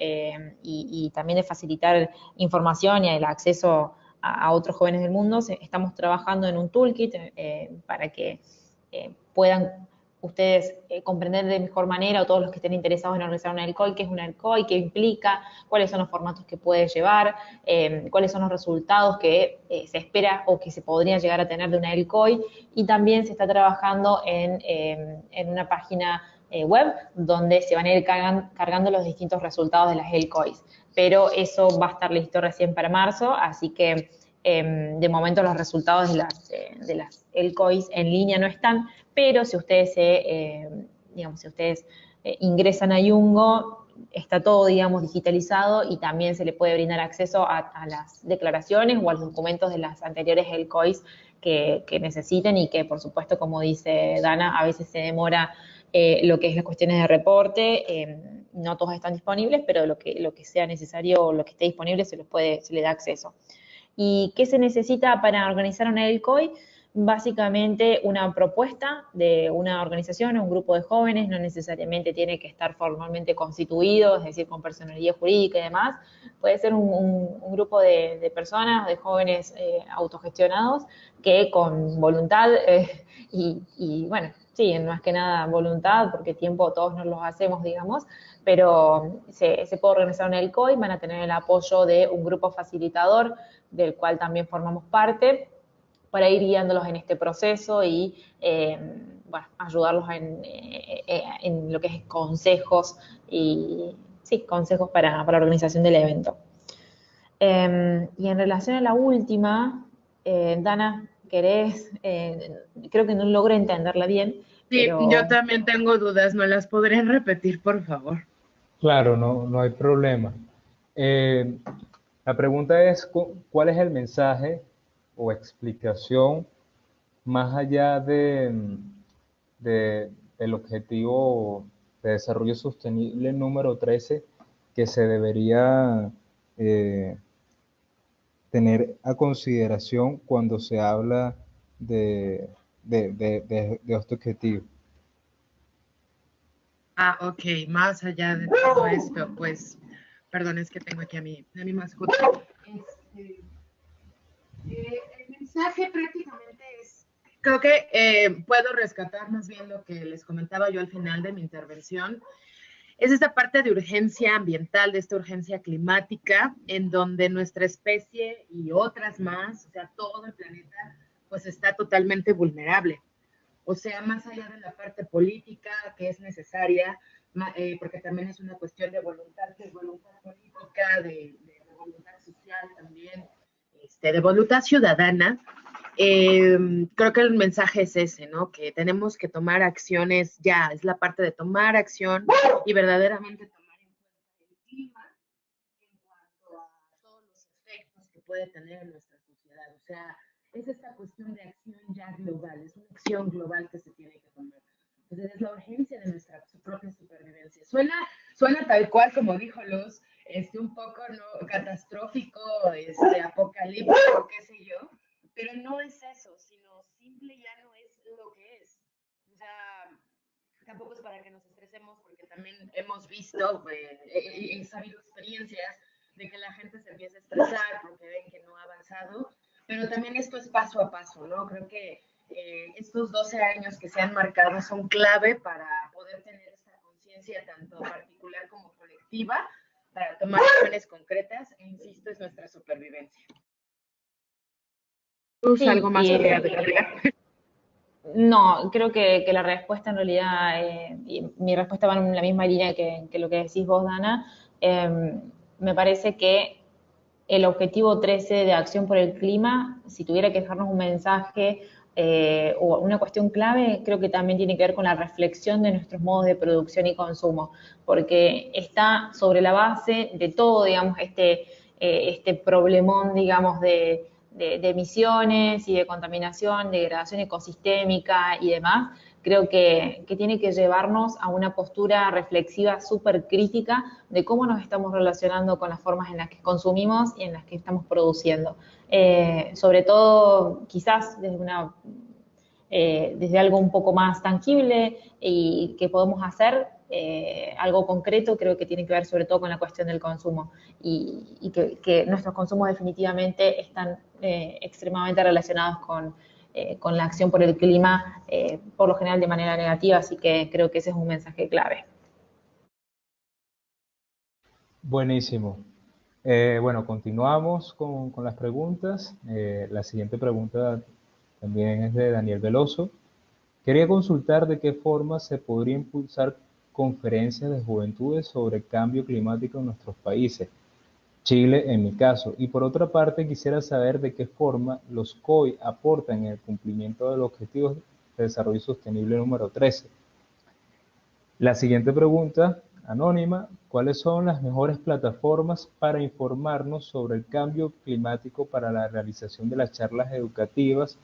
y también de facilitar información y el acceso a otros jóvenes del mundo. Estamos trabajando en un toolkit para que puedan ustedes comprender de mejor manera, o todos los que estén interesados en organizar una ELCOI, qué es una ELCOI, qué implica, cuáles son los formatos que puede llevar, cuáles son los resultados que se espera o que se podrían llegar a tener de una ELCOI, y también se está trabajando en una página web donde se van a ir cargando los distintos resultados de las ELCOIs, pero eso va a estar listo recién para marzo, así que de momento los resultados de las ELCOIs en línea no están, pero si ustedes ingresan a Yungo, está todo, digamos, digitalizado y también se le puede brindar acceso a las declaraciones o a los documentos de las anteriores ELCOIs que necesiten y que, por supuesto, como dice Dana, a veces se demora lo que es las cuestiones de reporte, no todos están disponibles, pero lo que sea necesario o lo que esté disponible se le da acceso. ¿Y qué se necesita para organizar una ELCOI? Básicamente una propuesta de una organización o un grupo de jóvenes, no necesariamente tiene que estar formalmente constituido, es decir, con personalidad jurídica y demás. Puede ser un grupo de personas, de jóvenes autogestionados, que con voluntad y bueno, sí, más que nada voluntad, porque tiempo todos nos los hacemos, digamos, pero se puede organizar una ELCOI, van a tener el apoyo de un grupo facilitador, del cual también formamos parte, para ir guiándolos en este proceso y bueno, ayudarlos en lo que es consejos y sí, consejos para la organización del evento. Y en relación a la última, Dana, ¿querés? Creo que no logro entenderla bien. Sí, pero... yo también tengo dudas, ¿me las podrían repetir, por favor? Claro, no hay problema. La pregunta es, ¿cuál es el mensaje o explicación más allá del objetivo de desarrollo sostenible número 13 que se debería tener a consideración cuando se habla de este objetivo? Ok, más allá de todo esto, pues, perdón, es que tengo aquí a mi mascota. El mensaje prácticamente es, creo que puedo rescatar más bien lo que les comentaba yo al final de mi intervención, es esta parte de urgencia ambiental, de esta urgencia climática, en donde nuestra especie y otras más, o sea, todo el planeta, pues está totalmente vulnerable. O sea, más allá de la parte política que es necesaria, porque también es una cuestión de voluntad política, de voluntad social también, de voluntad ciudadana, creo que el mensaje es ese, ¿no? Que tenemos que tomar acciones ya, es la parte de tomar acción y verdaderamente tomar en cuenta el clima en cuanto a todos los efectos que puede tener en nuestra sociedad. O sea, es esta cuestión de acción ya global, es una acción global que se tiene que tomar. Entonces es la urgencia de nuestra propia supervivencia. Suena tal cual como dijo Luz, un poco ¿no? catastrófico, apocalíptico, qué sé yo, pero no es eso, sino simple ya no es lo que es. O sea, tampoco es para que nos estresemos, porque también hemos visto y sabido experiencias de que la gente se empieza a estresar porque ven que no ha avanzado, pero también esto es paso a paso, ¿no? Creo que estos 12 años que se han marcado son clave para poder tener esta conciencia tanto particular como colectiva, para tomar acciones concretas, e insisto, es nuestra supervivencia. Sí, ¿Algo más que agregar? No, creo que la respuesta en realidad, y mi respuesta va en la misma línea que lo que decís vos, Dana. Me parece que el objetivo 13 de acción por el clima, si tuviera que dejarnos un mensaje o una cuestión clave, creo que también tiene que ver con la reflexión de nuestros modos de producción y consumo, porque está sobre la base de todo, digamos, este problemón, digamos, de emisiones y de contaminación, de degradación ecosistémica y demás. Creo que tiene que llevarnos a una postura reflexiva súper crítica de cómo nos estamos relacionando con las formas en las que consumimos y en las que estamos produciendo. Sobre todo, quizás desde algo un poco más tangible y que podemos hacer, algo concreto, creo que tiene que ver sobre todo con la cuestión del consumo y que nuestros consumos definitivamente están extremadamente relacionados con la acción por el clima, por lo general de manera negativa, así que creo que ese es un mensaje clave. Buenísimo. Bueno, continuamos con las preguntas. La siguiente pregunta también es de Daniel Veloso. Quería consultar de qué forma se podría impulsar conferencias de juventudes sobre cambio climático en nuestros países, Chile en mi caso, y por otra parte quisiera saber de qué forma los COI aportan en el cumplimiento de los Objetivos de Desarrollo Sostenible número 13. La siguiente pregunta, anónima, ¿cuáles son las mejores plataformas para informarnos sobre el cambio climático para la realización de las charlas educativas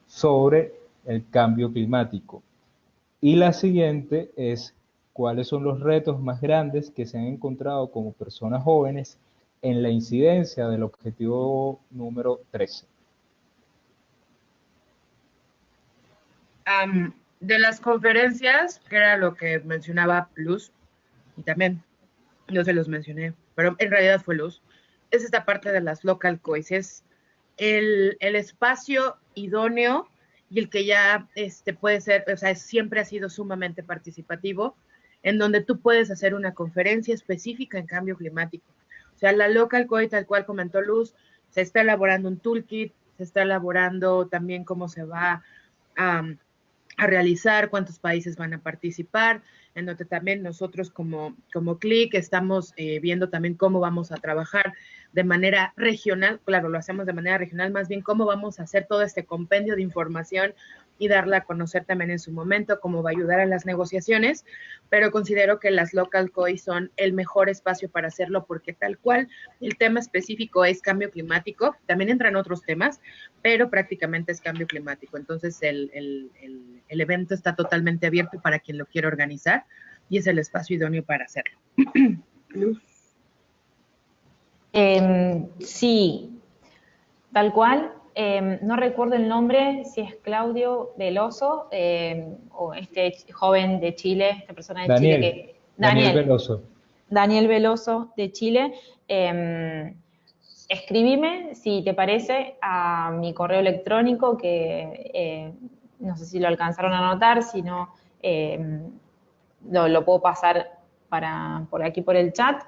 sobre el cambio climático? Y la siguiente es, ¿cuáles son los retos más grandes que se han encontrado como personas jóvenes en la incidencia del objetivo número 13? De las conferencias, que era lo que mencionaba Luz, y también yo se los mencioné, pero en realidad fue Luz, es esta parte de las local COIs, es el espacio idóneo y el que ya puede ser, o sea, siempre ha sido sumamente participativo, en donde tú puedes hacer una conferencia específica en cambio climático. O sea, la local COI, tal cual comentó Luz, se está elaborando un toolkit, se está elaborando también cómo se va a realizar, cuántos países van a participar, en donde también nosotros como CLIC estamos viendo también cómo vamos a trabajar de manera regional, claro, lo hacemos de manera regional, más bien cómo vamos a hacer todo este compendio de información y darla a conocer también en su momento, cómo va a ayudar a las negociaciones, pero considero que las local COI son el mejor espacio para hacerlo porque tal cual el tema específico es cambio climático, también entran otros temas, pero prácticamente es cambio climático. Entonces el evento está totalmente abierto para quien lo quiera organizar y es el espacio idóneo para hacerlo. Sí, tal cual. No recuerdo el nombre, si es Claudio Veloso o este joven de Chile, esta persona de Chile que... Daniel Veloso. Daniel Veloso de Chile. Escribime, si te parece, a mi correo electrónico que no sé si lo alcanzaron a anotar, si no lo puedo pasar por aquí por el chat.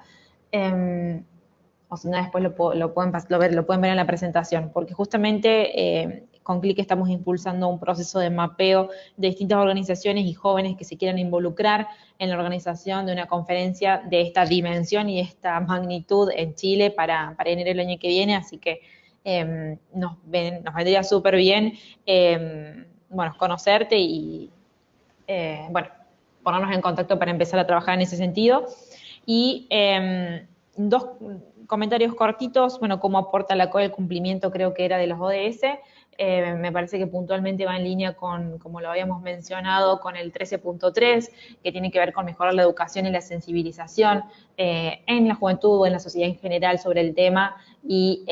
O si no, después lo pueden ver en la presentación, porque justamente con CLIC estamos impulsando un proceso de mapeo de distintas organizaciones y jóvenes que se quieran involucrar en la organización de una conferencia de esta dimensión y esta magnitud en Chile para enero del año que viene, así que nos vendría súper bien bueno, conocerte y bueno, ponernos en contacto para empezar a trabajar en ese sentido. Y dos comentarios cortitos, bueno, cómo aporta la COE el cumplimiento, creo que era de los ODS, me parece que puntualmente va en línea con, como lo habíamos mencionado, con el 13.3, que tiene que ver con mejorar la educación y la sensibilización en la juventud o en la sociedad en general sobre el tema y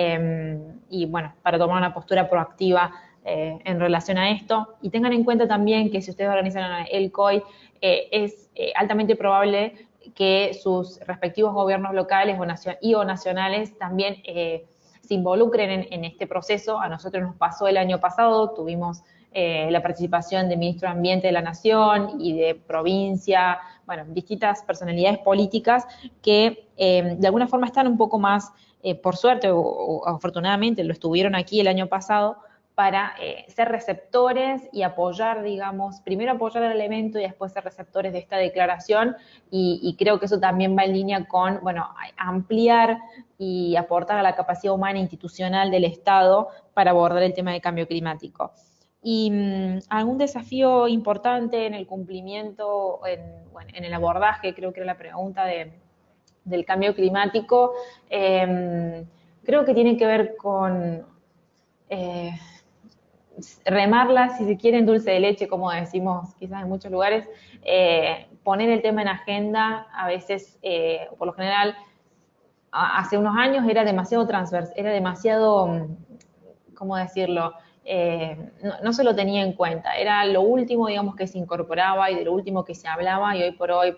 bueno, para tomar una postura proactiva en relación a esto. Y tengan en cuenta también que si ustedes organizan el COI, es altamente probable que sus respectivos gobiernos locales o nacionales también se involucren en este proceso. A nosotros nos pasó el año pasado, tuvimos la participación del Ministro de Ambiente de la Nación y de provincia, bueno, distintas personalidades políticas que de alguna forma están un poco más, por suerte o afortunadamente, lo estuvieron aquí el año pasado, para ser receptores y apoyar, digamos, primero apoyar al evento y después ser receptores de esta declaración, y creo que eso también va en línea con, bueno, ampliar y aportar a la capacidad humana e institucional del Estado para abordar el tema del cambio climático. Y algún desafío importante en el cumplimiento, en el abordaje, creo que era la pregunta del cambio climático, creo que tiene que ver con remarla, si se quiere, en dulce de leche, como decimos quizás en muchos lugares, poner el tema en agenda, a veces, por lo general, hace unos años era demasiado transversal, era demasiado, ¿cómo decirlo? No se lo tenía en cuenta, era lo último, digamos, que se incorporaba y de lo último que se hablaba, y hoy por hoy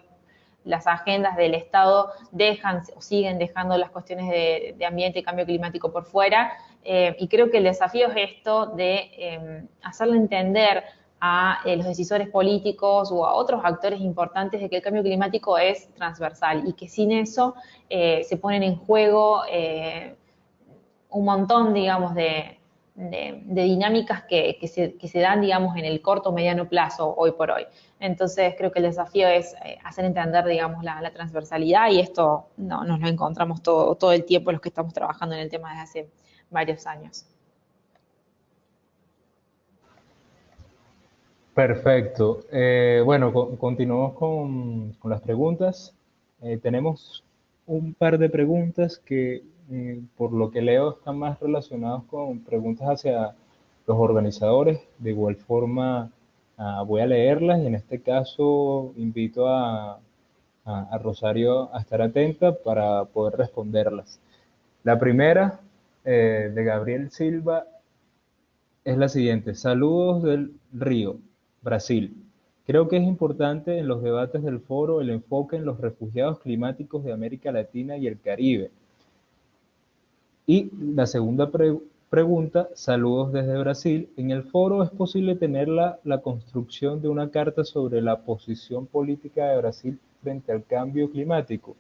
las agendas del Estado dejan o siguen dejando las cuestiones de ambiente y cambio climático por fuera, y creo que el desafío es esto de hacerle entender a los decisores políticos o a otros actores importantes de que el cambio climático es transversal y que sin eso se ponen en juego un montón, digamos, de dinámicas que se dan, digamos, en el corto o mediano plazo hoy por hoy. Entonces, creo que el desafío es hacer entender, digamos, la transversalidad, y esto nos lo encontramos todo el tiempo los que estamos trabajando en el tema desde hace varios años. Perfecto. Bueno, continuamos con las preguntas. Tenemos un par de preguntas que, por lo que leo, están más relacionadas con preguntas hacia los organizadores. De igual forma, voy a leerlas, y en este caso invito a Rosario a estar atenta para poder responderlas. La primera, de Gabriel Silva, es la siguiente. Saludos del Río, Brasil. Creo que es importante en los debates del foro el enfoque en los refugiados climáticos de América Latina y el Caribe. Y la segunda pregunta, saludos desde Brasil. En el foro es posible tener la construcción de una carta sobre la posición política de Brasil frente al cambio climático.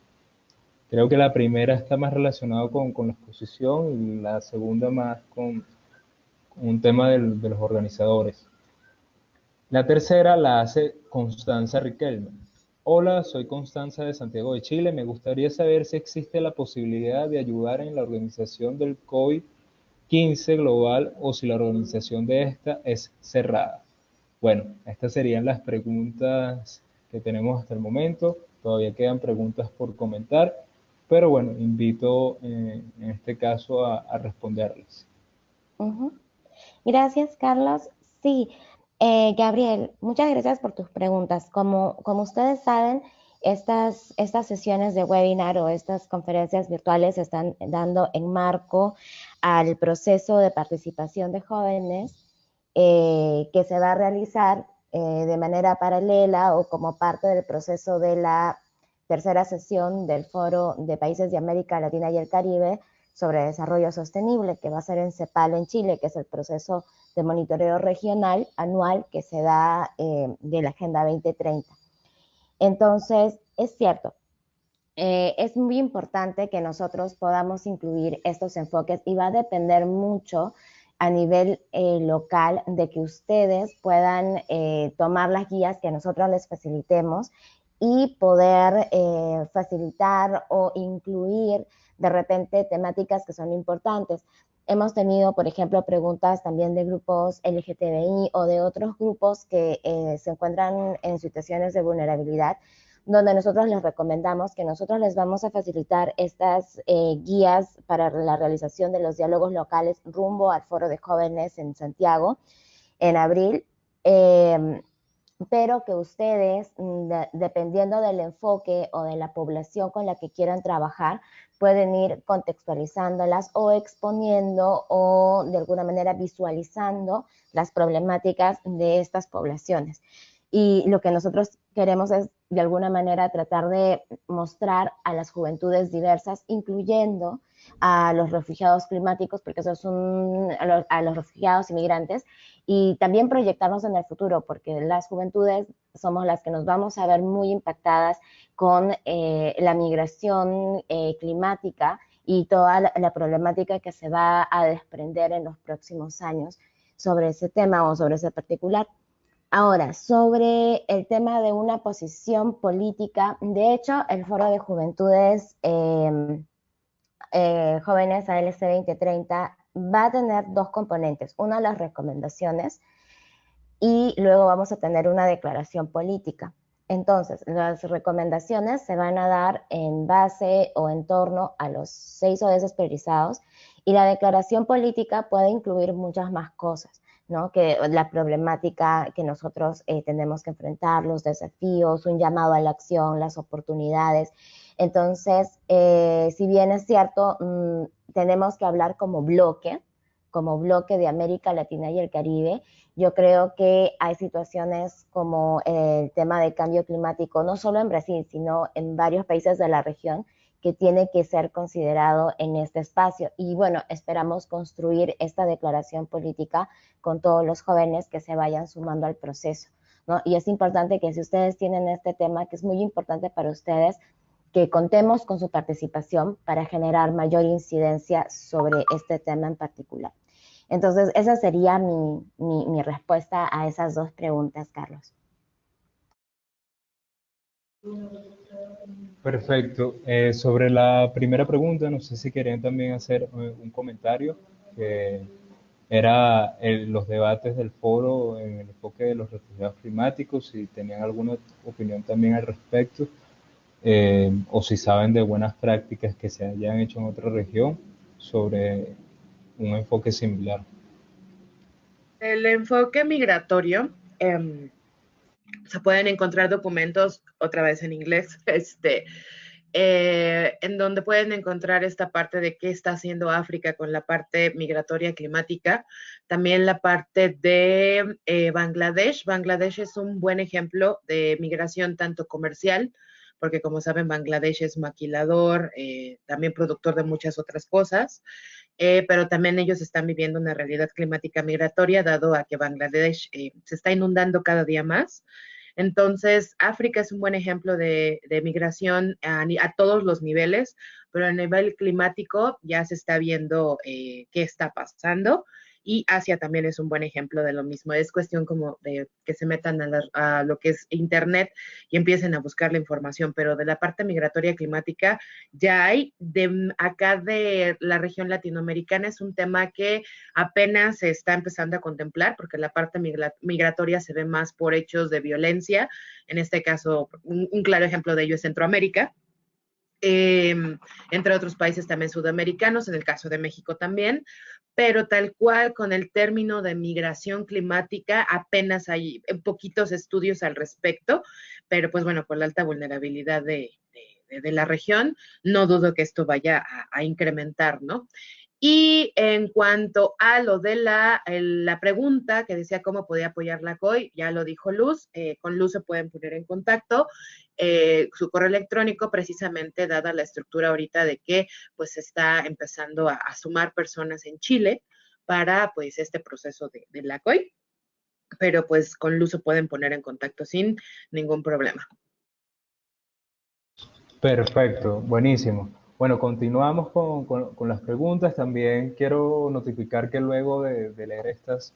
Creo que la primera está más relacionada con la exposición, y la segunda más con un tema de los organizadores. La tercera la hace Constanza Riquelme. Hola, soy Constanza de Santiago de Chile. Me gustaría saber si existe la posibilidad de ayudar en la organización del COVID-15 global, o si la organización de esta es cerrada. Bueno, estas serían las preguntas que tenemos hasta el momento. Todavía quedan preguntas por comentar, pero bueno, invito en este caso a responderlas. Gracias, Carlos. Sí, Gabriel, muchas gracias por tus preguntas. Como ustedes saben, estas sesiones de webinar o estas conferencias virtuales se están dando en marco al proceso de participación de jóvenes que se va a realizar de manera paralela o como parte del proceso de la tercera sesión del Foro de Países de América Latina y el Caribe sobre desarrollo sostenible, que va a ser en CEPAL en Chile, que es el proceso de monitoreo regional anual que se da de la Agenda 2030. Entonces, es cierto, es muy importante que nosotros podamos incluir estos enfoques, y va a depender mucho a nivel local de que ustedes puedan tomar las guías que nosotros les facilitemos y poder facilitar o incluir de repente temáticas que son importantes. Hemos tenido, por ejemplo, preguntas también de grupos LGTBI o de otros grupos que se encuentran en situaciones de vulnerabilidad, donde nosotros les recomendamos que nosotros les vamos a facilitar estas guías para la realización de los diálogos locales rumbo al Foro de Jóvenes en Santiago en abril, pero que ustedes, dependiendo del enfoque o de la población con la que quieran trabajar, pueden ir contextualizándolas o exponiendo o de alguna manera visualizando las problemáticas de estas poblaciones. Y lo que nosotros queremos es, de alguna manera, tratar de mostrar a las juventudes diversas, incluyendo a los refugiados climáticos, porque esos son a los refugiados inmigrantes, y también proyectarnos en el futuro, porque las juventudes somos las que nos vamos a ver muy impactadas con la migración climática y toda la problemática que se va a desprender en los próximos años sobre ese tema o sobre ese particular. Ahora, sobre el tema de una posición política, de hecho, el Foro de Juventudes Jóvenes ALC 2030 va a tener dos componentes. Una, las recomendaciones, y luego vamos a tener una declaración política. Entonces, las recomendaciones se van a dar en base o en torno a los 6 ODS priorizados, y la declaración política puede incluir muchas más cosas, ¿no? Que la problemática que nosotros tenemos que enfrentar, los desafíos, un llamado a la acción, las oportunidades. Entonces, si bien es cierto, tenemos que hablar como bloque de América Latina y el Caribe. Yo creo que hay situaciones como el tema del cambio climático, no solo en Brasil, sino en varios países de la región, que tiene que ser considerado en este espacio. Y bueno, esperamos construir esta declaración política con todos los jóvenes que se vayan sumando al proceso, ¿no? Y es importante que si ustedes tienen este tema, que es muy importante para ustedes, que contemos con su participación para generar mayor incidencia sobre este tema en particular. Entonces, esa sería mi respuesta a esas dos preguntas, Carlos. Perfecto. Sobre la primera pregunta, no sé si querían también hacer un comentario, que era los debates del foro en el enfoque de los refugiados climáticos, si tenían alguna opinión también al respecto, o si saben de buenas prácticas que se hayan hecho en otra región sobre un enfoque similar. El enfoque migratorio, se pueden encontrar documentos, otra vez en inglés, en donde pueden encontrar esta parte de qué está haciendo África con la parte migratoria climática, también la parte de Bangladesh. Bangladesh es un buen ejemplo de migración tanto comercial, porque como saben, Bangladesh es maquilador, también productor de muchas otras cosas, pero también ellos están viviendo una realidad climática migratoria, dado a que Bangladesh se está inundando cada día más. Entonces, África es un buen ejemplo de migración a todos los niveles, pero a nivel climático ya se está viendo qué está pasando, y Asia también es un buen ejemplo de lo mismo. Es cuestión como de que se metan a lo que es Internet y empiecen a buscar la información, pero de la parte migratoria climática ya hay. De acá de la región latinoamericana es un tema que apenas se está empezando a contemplar, porque la parte migratoria se ve más por hechos de violencia. En este caso, un claro ejemplo de ello es Centroamérica, entre otros países también sudamericanos, en el caso de México también, pero tal cual con el término de migración climática apenas hay poquitos estudios al respecto, pero pues bueno, por la alta vulnerabilidad de la región, no dudo que esto vaya a incrementar, ¿no? Y en cuanto a lo de la pregunta que decía cómo podía apoyar la COI, ya lo dijo Luz, con Luz se pueden poner en contacto, su correo electrónico, precisamente dada la estructura ahorita de que pues se está empezando a sumar personas en Chile para pues este proceso de la COI, pero pues con Luz se pueden poner en contacto sin ningún problema. Perfecto, buenísimo. Bueno, continuamos con las preguntas. También quiero notificar que luego de leer estas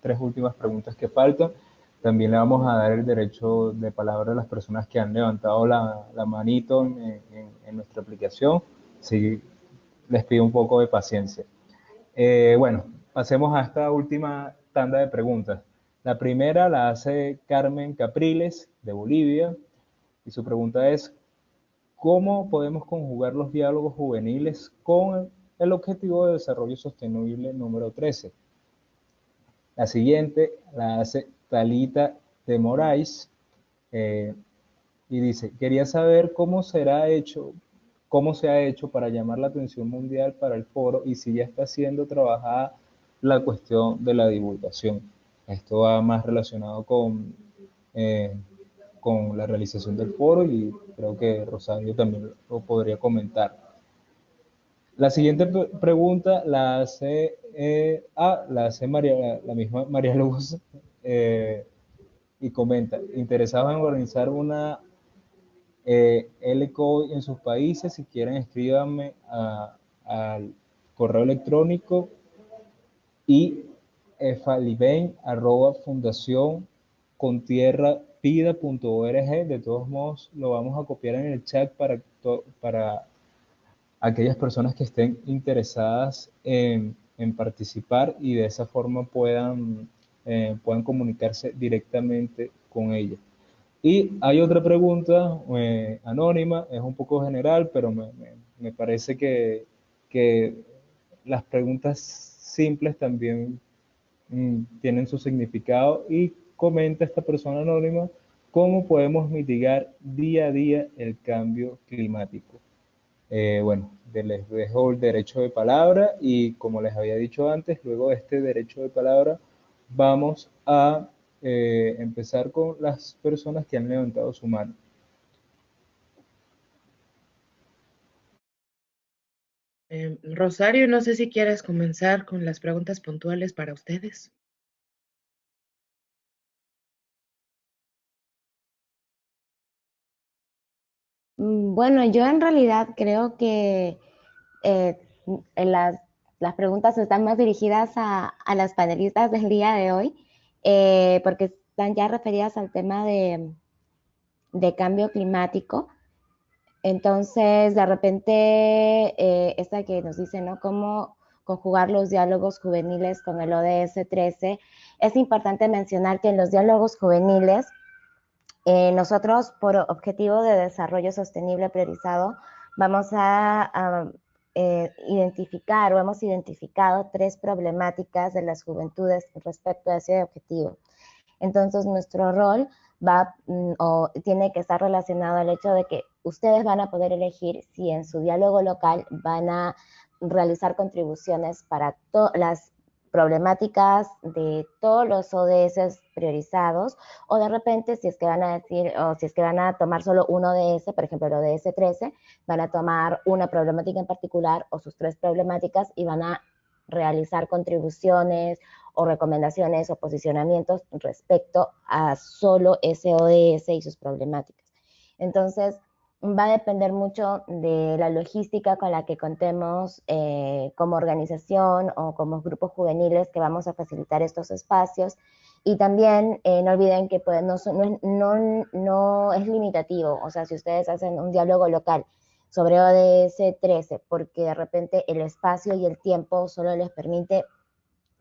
tres últimas preguntas que faltan, también le vamos a dar el derecho de palabra a las personas que han levantado la manito en nuestra aplicación. Sí, les pido un poco de paciencia. Bueno, pasemos a esta última tanda de preguntas. La primera la hace Carmen Capriles, de Bolivia, y su pregunta es: ¿cómo podemos conjugar los diálogos juveniles con el Objetivo de Desarrollo Sostenible número 13? La siguiente la hace Talita de Moraes, y dice: quería saber cómo se ha hecho para llamar la atención mundial para el foro, y si ya está siendo trabajada la cuestión de la divulgación. Esto va más relacionado con la realización del foro, y creo que Rosario también lo podría comentar. La siguiente pregunta la hace la misma María Luz, y comenta: interesados en organizar una LCO en sus países. Si quieren, escríbanme al correo electrónico, y efaliben@fundacioncontierrapida.org. De todos modos, lo vamos a copiar en el chat para aquellas personas que estén interesadas en participar y de esa forma puedan comunicarse directamente con ella. Y hay otra pregunta anónima, es un poco general, pero me parece que las preguntas simples también tienen su significado, y comenta esta persona anónima: ¿cómo podemos mitigar día a día el cambio climático? Bueno, les dejo el derecho de palabra, y como les había dicho antes, luego de este derecho de palabra vamos a empezar con las personas que han levantado su mano. Rosario, no sé si quieres comenzar con las preguntas puntuales para ustedes. Bueno, yo en realidad creo que eh, las preguntas están más dirigidas a las panelistas del día de hoy, porque están ya referidas al tema de cambio climático. Entonces, de repente, esta que nos dice, ¿no? Cómo conjugar los diálogos juveniles con el ODS 13. Es importante mencionar que en los diálogos juveniles, nosotros, por objetivo de desarrollo sostenible priorizado, vamos a identificar, o hemos identificado 3 problemáticas de las juventudes respecto a ese objetivo. Entonces, nuestro rol o tiene que estar relacionado al hecho de que ustedes van a poder elegir si en su diálogo local van a realizar contribuciones para las problemáticas de todos los ODS priorizados, o de repente si es que van a decir, o si es que van a tomar solo un ODS, por ejemplo el ODS 13, van a tomar una problemática en particular o sus 3 problemáticas y van a realizar contribuciones o recomendaciones o posicionamientos respecto a solo ese ODS y sus problemáticas. Entonces, va a depender mucho de la logística con la que contemos como organización o como grupos juveniles que vamos a facilitar estos espacios. Y también no olviden que pues, no es limitativo. O sea, si ustedes hacen un diálogo local sobre ODS 13, porque de repente el espacio y el tiempo solo les permite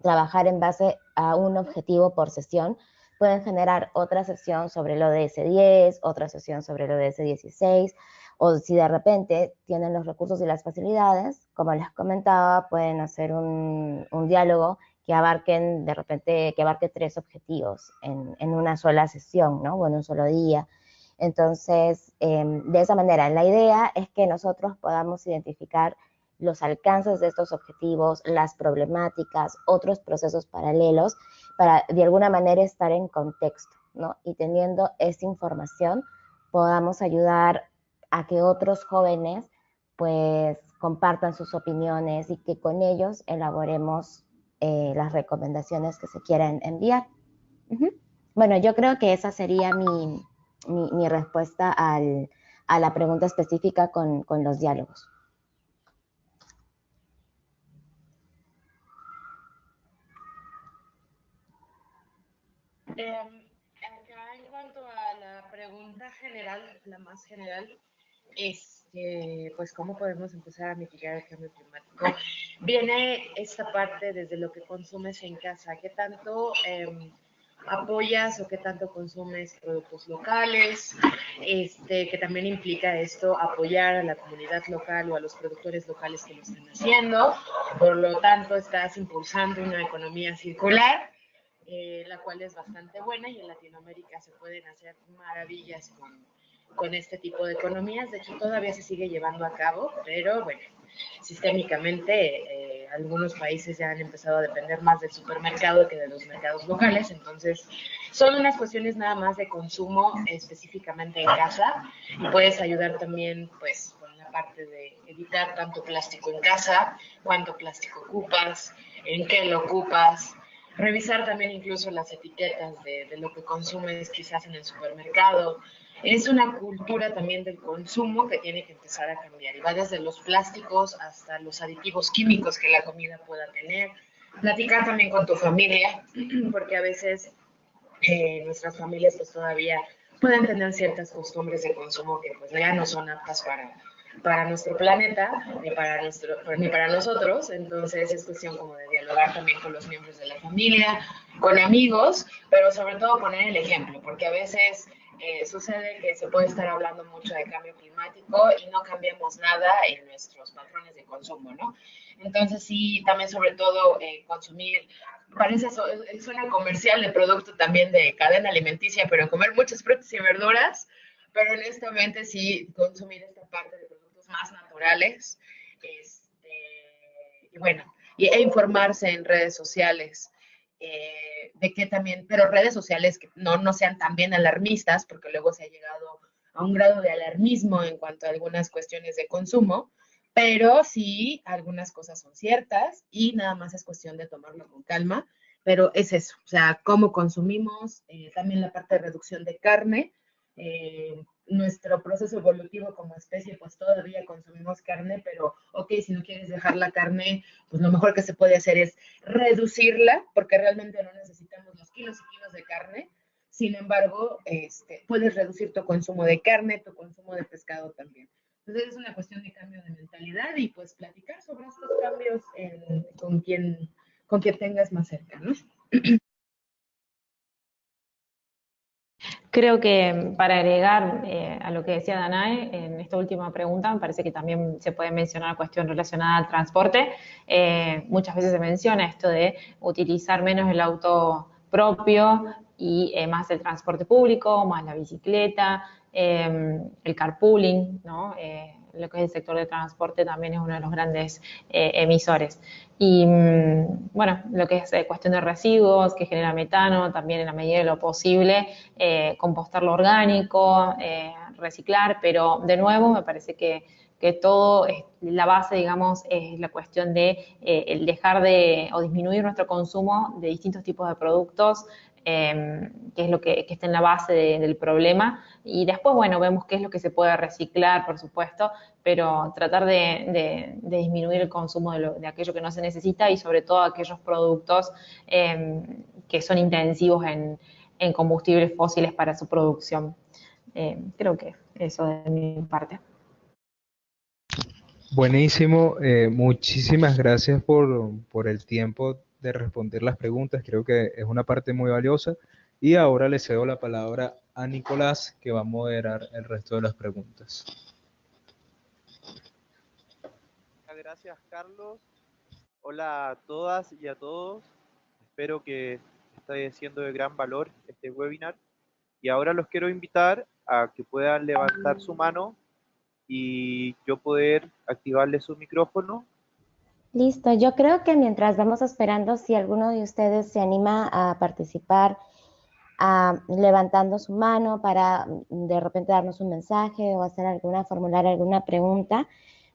trabajar en base a un objetivo por sesión, pueden generar otra sesión sobre el ODS 10, otra sesión sobre el ODS 16, o si de repente tienen los recursos y las facilidades, como les comentaba, pueden hacer un diálogo que abarquen de repente, que abarque 3 objetivos en una sola sesión, ¿no? O en un solo día. Entonces, de esa manera, la idea es que nosotros podamos identificar los alcances de estos objetivos, las problemáticas, otros procesos paralelos, para de alguna manera estar en contexto, ¿no? Y teniendo esa información, podamos ayudar a que otros jóvenes, pues, compartan sus opiniones y que con ellos elaboremos las recomendaciones que se quieran enviar. Bueno, yo creo que esa sería mi respuesta a la pregunta específica con los diálogos. Acá en cuanto a la pregunta general, la más general, pues cómo podemos empezar a mitigar el cambio climático. Viene esta parte desde lo que consumes en casa, qué tanto apoyas o qué tanto consumes productos locales, que también implica esto apoyar a la comunidad local o a los productores locales que lo están haciendo. Por lo tanto, estás impulsando una economía circular, la cual es bastante buena, y en Latinoamérica se pueden hacer maravillas con este tipo de economías. De hecho, todavía se sigue llevando a cabo, pero bueno, sistémicamente algunos países ya han empezado a depender más del supermercado que de los mercados locales. Entonces, son unas cuestiones nada más de consumo específicamente en casa, y puedes ayudar también pues con la parte de evitar tanto plástico en casa, cuánto plástico ocupas, en qué lo ocupas. Revisar también incluso las etiquetas de lo que consumes quizás en el supermercado. Es una cultura también del consumo que tiene que empezar a cambiar, y va desde los plásticos hasta los aditivos químicos que la comida pueda tener, platicar también con tu familia, porque a veces nuestras familias pues todavía pueden tener ciertas costumbres de consumo que pues ya no son aptas para nuestro planeta, ni para nosotros. Entonces es cuestión como de dialogar también con los miembros de la familia, con amigos, pero sobre todo poner el ejemplo, porque a veces sucede que se puede estar hablando mucho de cambio climático y no cambiamos nada en nuestros patrones de consumo, ¿no? Entonces sí, también sobre todo consumir, parece eso, suena comercial de producto también de cadena alimenticia, pero comer muchas frutas y verduras, pero honestamente sí consumir esta parte de productos más naturales, y bueno, e informarse en redes sociales, de que también, pero redes sociales que no sean también alarmistas, porque luego se ha llegado a un grado de alarmismo en cuanto a algunas cuestiones de consumo, pero sí, algunas cosas son ciertas y nada más es cuestión de tomarlo con calma, pero es eso, o sea, cómo consumimos, también la parte de reducción de carne, nuestro proceso evolutivo como especie, pues todavía consumimos carne, pero ok, si no quieres dejar la carne, pues lo mejor que se puede hacer es reducirla, porque realmente no necesitamos los kilos y kilos de carne. Sin embargo, puedes reducir tu consumo de carne, tu consumo de pescado también. Entonces es una cuestión de cambio de mentalidad y pues platicar sobre estos cambios con quien tengas más cerca, ¿no? Creo que para agregar a lo que decía Danae, en esta última pregunta, me parece que también se puede mencionar la cuestión relacionada al transporte. Muchas veces se menciona esto de utilizar menos el auto propio y más el transporte público, más la bicicleta, el carpooling, ¿no? Lo que es el sector de transporte también es uno de los grandes emisores. Y bueno, lo que es cuestión de residuos, que genera metano, también en la medida de lo posible, compostar lo orgánico, reciclar, pero de nuevo me parece que todo, la base, digamos, es la cuestión de el dejar de o disminuir nuestro consumo de distintos tipos de productos, que es lo que está en la base del problema. Y después, bueno, vemos qué es lo que se puede reciclar, por supuesto, pero tratar de disminuir el consumo de aquello que no se necesita y sobre todo aquellos productos que son intensivos en combustibles fósiles para su producción. Creo que eso de mi parte. Buenísimo, muchísimas gracias por el tiempo de responder las preguntas, creo que es una parte muy valiosa y ahora le cedo la palabra a Nicolás que va a moderar el resto de las preguntas. Gracias, Carlos. Hola a todas y a todos. Espero que esté siendo de gran valor este webinar. Y ahora los quiero invitar a que puedan levantar su mano y yo poder activarle su micrófono. Listo, yo creo que mientras vamos esperando, si alguno de ustedes se anima a participar levantando su mano para de repente darnos un mensaje o hacer formular alguna pregunta,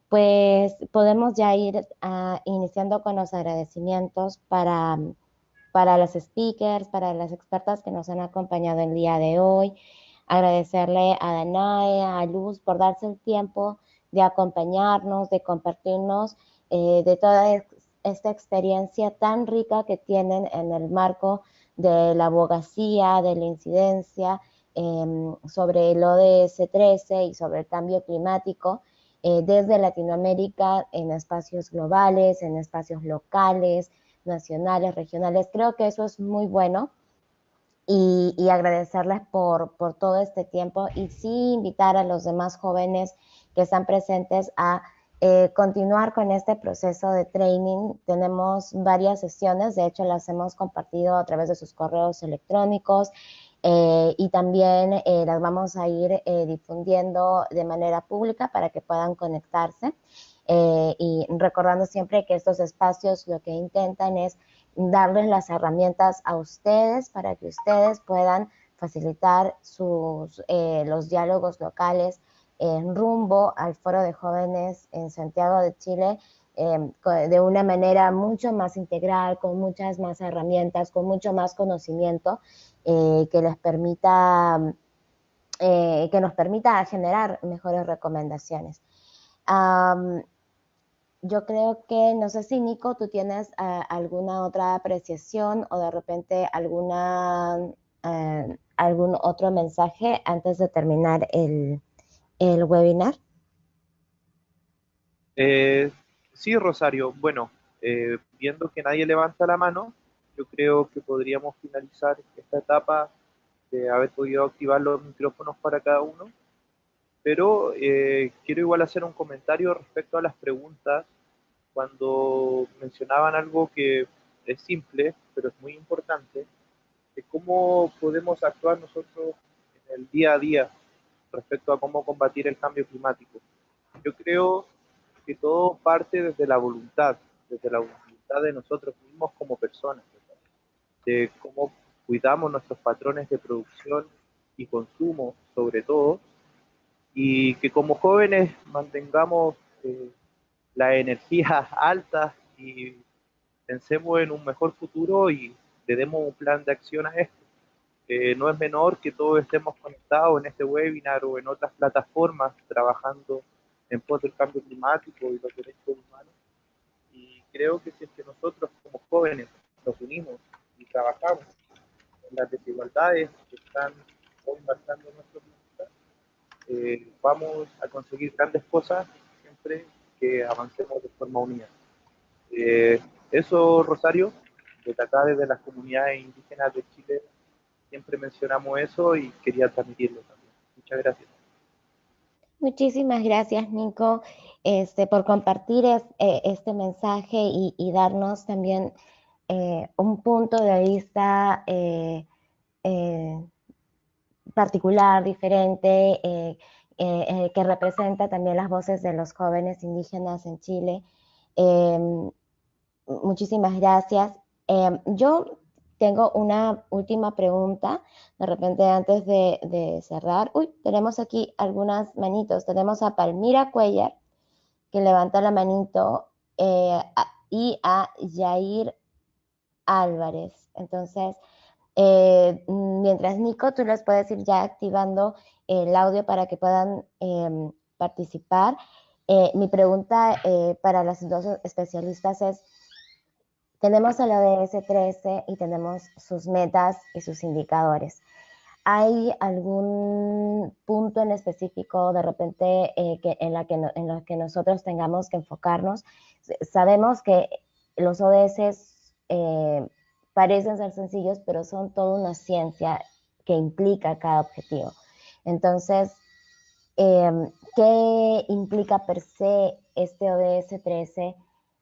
pues podemos ya ir iniciando con los agradecimientos para las speakers, para las expertas que nos han acompañado el día de hoy. Agradecerle a Danae, a Luz por darse el tiempo de acompañarnos, de compartirnos de toda esta experiencia tan rica que tienen en el marco de la abogacía, de la incidencia sobre el ODS 13 y sobre el cambio climático desde Latinoamérica en espacios globales, en espacios locales, nacionales, regionales. Creo que eso es muy bueno y agradecerles por todo este tiempo y sí invitar a los demás jóvenes que están presentes a continuar con este proceso de training. Tenemos varias sesiones, de hecho las hemos compartido a través de sus correos electrónicos y también las vamos a ir difundiendo de manera pública para que puedan conectarse y recordando siempre que estos espacios lo que intentan es darles las herramientas a ustedes para que ustedes puedan facilitar los diálogos locales en rumbo al Foro de Jóvenes en Santiago de Chile de una manera mucho más integral, con muchas más herramientas, con mucho más conocimiento que les permita, que nos permita generar mejores recomendaciones. yo creo que, no sé si Nico, tú tienes alguna otra apreciación o de repente algún otro mensaje antes de terminar el webinar. Sí, Rosario. Bueno, viendo que nadie levanta la mano, yo creo que podríamos finalizar esta etapa de haber podido activar los micrófonos para cada uno, pero quiero igual hacer un comentario respecto a las preguntas cuando mencionaban algo que es simple, pero es muy importante, de cómo podemos actuar nosotros en el día a día respecto a cómo combatir el cambio climático. Yo creo que todo parte desde la voluntad de nosotros mismos como personas, ¿verdad? De cómo cuidamos nuestros patrones de producción y consumo, sobre todo, y que como jóvenes mantengamos la energía alta y pensemos en un mejor futuro y le demos un plan de acción a esto. No es menor que todos estemos conectados en este webinar o en otras plataformas trabajando en pos del cambio climático y los derechos humanos. Y creo que si es que nosotros como jóvenes nos unimos y trabajamos en las desigualdades que están hoy marcando nuestro planeta, vamos a conseguir grandes cosas siempre que avancemos de forma unida. Eh, Eso, Rosario, desde acá, desde las comunidades indígenas de Chile, siempre mencionamos eso y quería transmitirlo también. Muchas gracias. Muchísimas gracias, Nico, por compartir este mensaje y darnos también un punto de vista particular, diferente, que representa también las voces de los jóvenes indígenas en Chile. Muchísimas gracias. Yo tengo una última pregunta, de repente antes de cerrar. Uy, tenemos aquí algunas manitos. Tenemos a Palmira Cuellar, que levanta la manito, y a Yair Álvarez. Entonces, mientras Nico, tú les puedes ir ya activando el audio para que puedan participar. Mi pregunta para las dos especialistas es, tenemos el ODS 13 y tenemos sus metas y sus indicadores. ¿Hay algún punto en específico de repente en lo que nosotros tengamos que enfocarnos? Sabemos que los ODS parecen ser sencillos, pero son toda una ciencia que implica cada objetivo. Entonces, ¿qué implica per se este ODS 13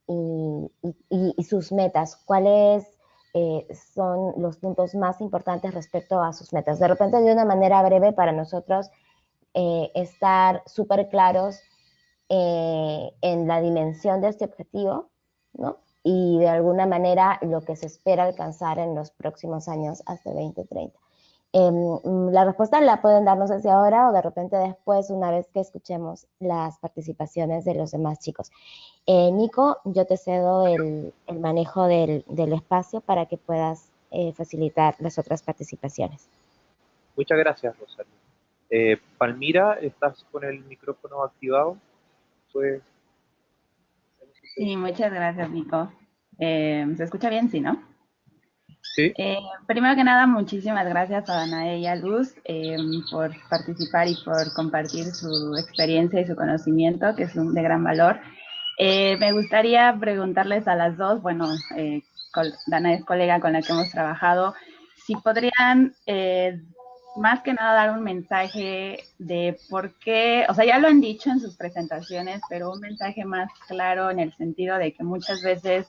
y sus metas? ¿Cuáles son los puntos más importantes respecto a sus metas? De repente, de una manera breve para nosotros estar súper claros en la dimensión de este objetivo, ¿no? Y de alguna manera lo que se espera alcanzar en los próximos años hasta el 2030. La respuesta la pueden dar, no sé si ahora o de repente después, una vez que escuchemos las participaciones de los demás chicos. Nico, yo te cedo el manejo del espacio para que puedas facilitar las otras participaciones. Muchas gracias, Rosario. Palmira, ¿estás con el micrófono activado? Pues, sí, muchas gracias, Nico. ¿Se escucha bien? Sí, ¿no? Sí. Primero que nada, muchísimas gracias a Danae y a Luz por participar y por compartir su experiencia y su conocimiento, que es de gran valor. Me gustaría preguntarles a las dos, bueno, Danae es colega con la que hemos trabajado, si podrían más que nada dar un mensaje de por qué, o sea, ya lo han dicho en sus presentaciones, pero un mensaje más claro en el sentido de que muchas veces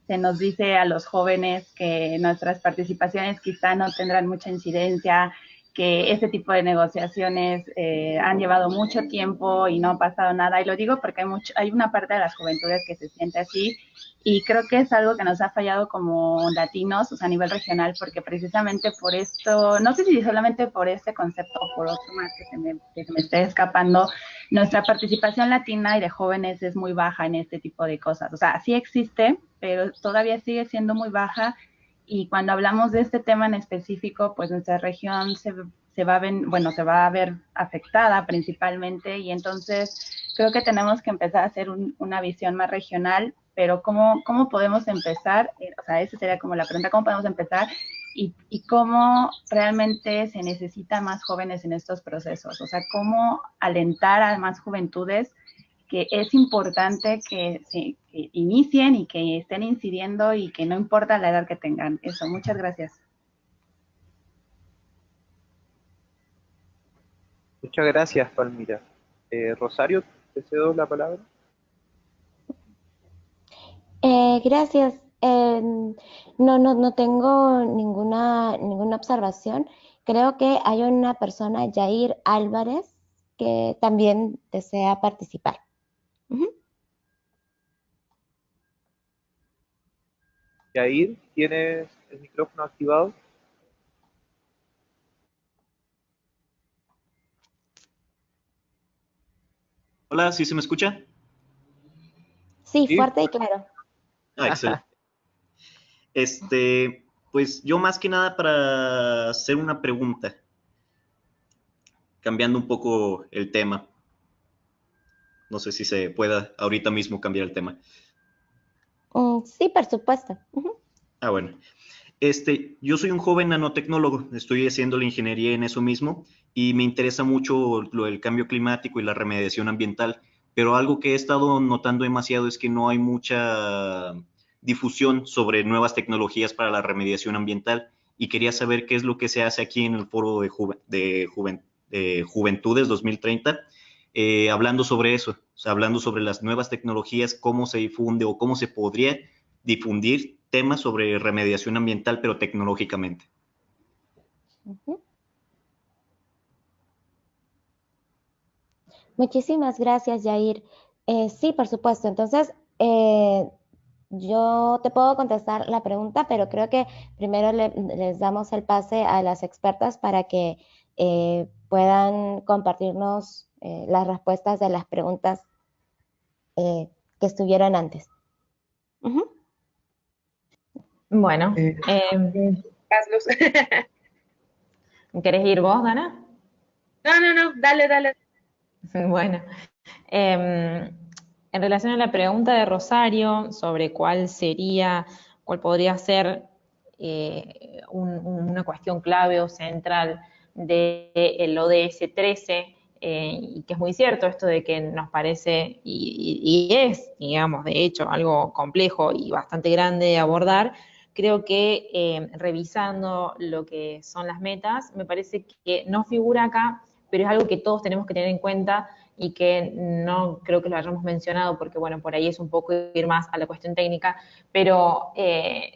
se nos dice a los jóvenes que nuestras participaciones quizá no tendrán mucha incidencia, que este tipo de negociaciones han llevado mucho tiempo y no ha pasado nada. Y lo digo porque hay una parte de las juventudes que se siente así y creo que es algo que nos ha fallado como latinos, o sea, a nivel regional, porque precisamente por esto, no sé si solamente por este concepto o por otro más que se me esté escapando, nuestra participación latina y de jóvenes es muy baja en este tipo de cosas. O sea, sí existe, pero todavía sigue siendo muy baja. Y cuando hablamos de este tema en específico, pues nuestra región se va a ver afectada principalmente, y entonces creo que tenemos que empezar a hacer una visión más regional, pero ¿cómo podemos empezar? O sea, esa sería como la pregunta, ¿cómo podemos empezar? Y cómo realmente se necesitan más jóvenes en estos procesos. O sea, cómo alentar a más juventudes que es importante que inicien y que estén incidiendo y que no importa la edad que tengan. Eso, muchas gracias. Muchas gracias, Palmira. Rosario, te cedo la palabra. Gracias. No tengo ninguna observación. Creo que hay una persona, Yair Álvarez, que también desea participar. Ujú. Yair, ¿tienes el micrófono activado? Hola, ¿sí se me escucha? Sí, Sí. fuerte y claro. Ah, excelente. Pues yo más que nada para hacer una pregunta, cambiando un poco el tema. No sé si se pueda ahorita mismo cambiar el tema. Sí, por supuesto. Ujú. Ah, bueno. Yo soy un joven nanotecnólogo, estoy haciendo la ingeniería en eso mismo y me interesa mucho lo del cambio climático y la remediación ambiental, pero algo que he estado notando demasiado es que no hay mucha difusión sobre nuevas tecnologías para la remediación ambiental y quería saber qué es lo que se hace aquí en el foro de Juventudes 2030, hablando sobre eso, o sea, hablando sobre las nuevas tecnologías, cómo se difunde o cómo se podría difundir temas sobre remediación ambiental, pero tecnológicamente. Ujú. Muchísimas gracias, Yair. Sí, por supuesto. Entonces, yo te puedo contestar la pregunta, pero creo que primero les damos el pase a las expertas para que puedan compartirnos las respuestas de las preguntas que estuvieron antes. Ujú. Bueno, Carlos. ¿querés ir vos, Dana? No, dale. Bueno, en relación a la pregunta de Rosario sobre cuál podría ser una cuestión clave o central del ODS 13, y que es muy cierto esto de que nos parece, y es, digamos, de hecho, algo complejo y bastante grande de abordar. Creo que revisando lo que son las metas, me parece que no figura acá, pero es algo que todos tenemos que tener en cuenta y que no creo que lo hayamos mencionado porque, bueno, por ahí es un poco ir más a la cuestión técnica, pero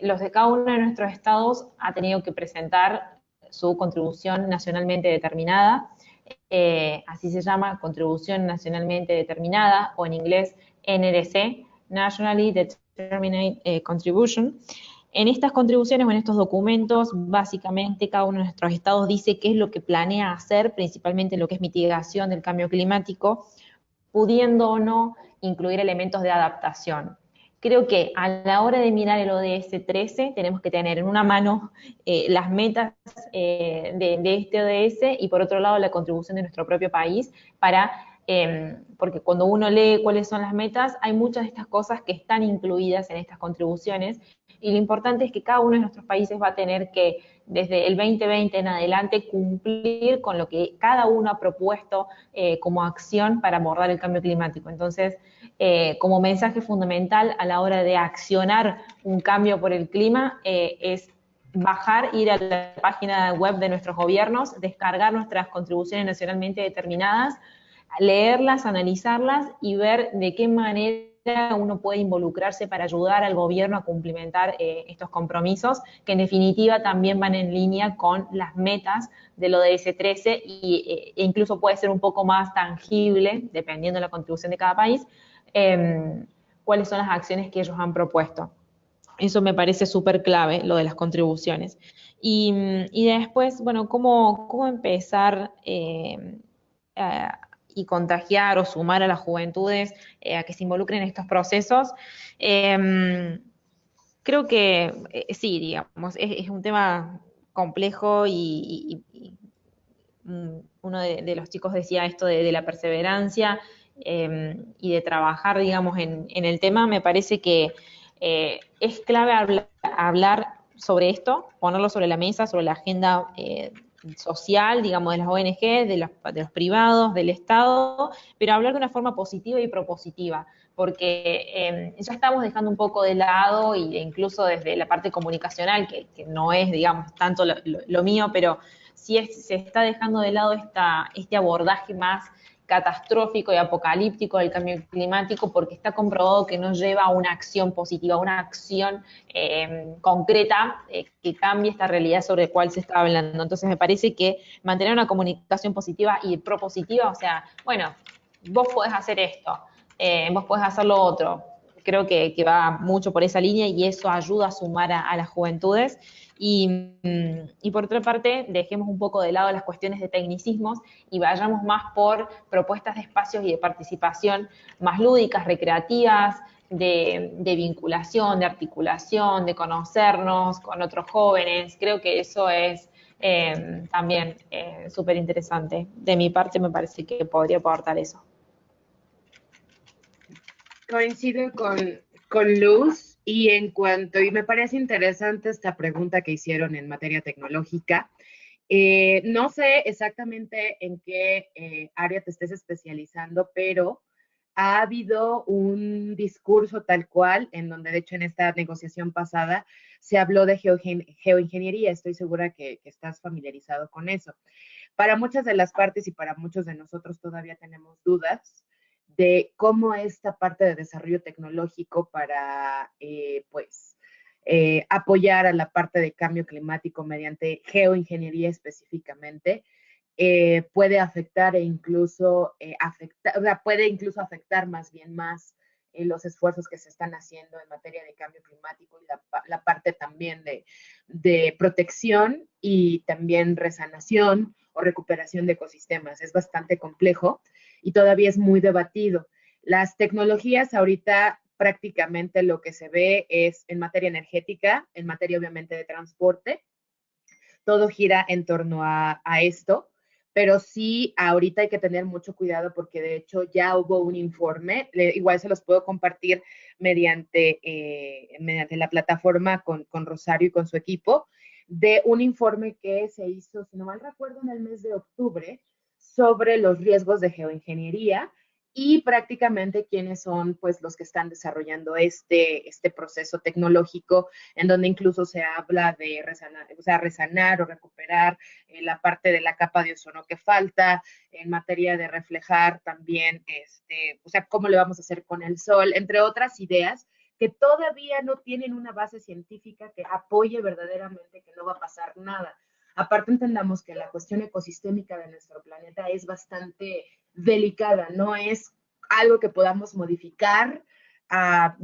los de cada uno de nuestros estados ha tenido que presentar su contribución nacionalmente determinada, así se llama, contribución nacionalmente determinada, o en inglés NDC, Nationally Determined Contribution. En estas contribuciones o en estos documentos, básicamente cada uno de nuestros estados dice qué es lo que planea hacer, principalmente lo que es mitigación del cambio climático, pudiendo o no incluir elementos de adaptación. Creo que a la hora de mirar el ODS 13 tenemos que tener en una mano las metas de este ODS y por otro lado la contribución de nuestro propio país porque cuando uno lee cuáles son las metas, hay muchas de estas cosas que están incluidas en estas contribuciones y lo importante es que cada uno de nuestros países va a tener que, desde el 2020 en adelante, cumplir con lo que cada uno ha propuesto como acción para abordar el cambio climático. Entonces, como mensaje fundamental a la hora de accionar un cambio por el clima, es bajar, ir a la página web de nuestros gobiernos, descargar nuestras contribuciones nacionalmente determinadas, leerlas, analizarlas y ver de qué manera uno puede involucrarse para ayudar al gobierno a cumplimentar estos compromisos, que en definitiva también van en línea con las metas del ODS 13 e incluso puede ser un poco más tangible, dependiendo de la contribución de cada país, cuáles son las acciones que ellos han propuesto. Eso me parece súper clave, lo de las contribuciones. Y después, bueno, ¿cómo empezar y contagiar o sumar a las juventudes a que se involucren en estos procesos? Creo que sí, digamos, es un tema complejo y uno de los chicos decía esto de la perseverancia y de trabajar, digamos, en el tema, me parece que es clave hablar sobre esto, ponerlo sobre la mesa, sobre la agenda social, digamos, de las ONG, de los privados, del Estado, pero hablar de una forma positiva y propositiva, porque ya estamos dejando un poco de lado, e incluso desde la parte comunicacional, que no es, digamos, tanto lo mío, pero sí se está dejando de lado este abordaje más catastrófico y apocalíptico del cambio climático, porque está comprobado que no lleva a una acción positiva, una acción concreta que cambie esta realidad sobre la cual se está hablando. Entonces me parece que mantener una comunicación positiva y propositiva, o sea, bueno, vos podés hacer esto, vos podés hacer lo otro. Creo que va mucho por esa línea y eso ayuda a sumar a las juventudes. Y por otra parte, dejemos un poco de lado las cuestiones de tecnicismos y vayamos más por propuestas de espacios y de participación más lúdicas, recreativas, de vinculación, de articulación, de conocernos con otros jóvenes. Creo que eso es también súper interesante. De mi parte me parece que podría aportar eso. Coincido con Luz y me parece interesante esta pregunta que hicieron en materia tecnológica. No sé exactamente en qué área te estés especializando, pero ha habido un discurso tal cual, en donde de hecho en esta negociación pasada se habló de geoingeniería. Estoy segura que estás familiarizado con eso. Para muchas de las partes y para muchos de nosotros todavía tenemos dudas de cómo esta parte de desarrollo tecnológico para, apoyar a la parte de cambio climático mediante geoingeniería específicamente, puede afectar puede incluso afectar más bien más los esfuerzos que se están haciendo en materia de cambio climático y la parte también de protección y también resanación o recuperación de ecosistemas. Es bastante complejo y todavía es muy debatido. Las tecnologías ahorita prácticamente lo que se ve es en materia energética, en materia obviamente de transporte, todo gira en torno a esto, pero sí ahorita hay que tener mucho cuidado porque de hecho ya hubo un informe, igual se los puedo compartir mediante la plataforma con Rosario y con su equipo, de un informe que se hizo, si no mal recuerdo, en el mes de octubre, sobre los riesgos de geoingeniería y prácticamente quiénes son pues los que están desarrollando este proceso tecnológico, en donde incluso se habla de resanar o recuperar la parte de la capa de ozono que falta, en materia de reflejar también, cómo le vamos a hacer con el sol, entre otras ideas que todavía no tienen una base científica que apoye verdaderamente que no va a pasar nada. Aparte, entendamos que la cuestión ecosistémica de nuestro planeta es bastante delicada, no es algo que podamos modificar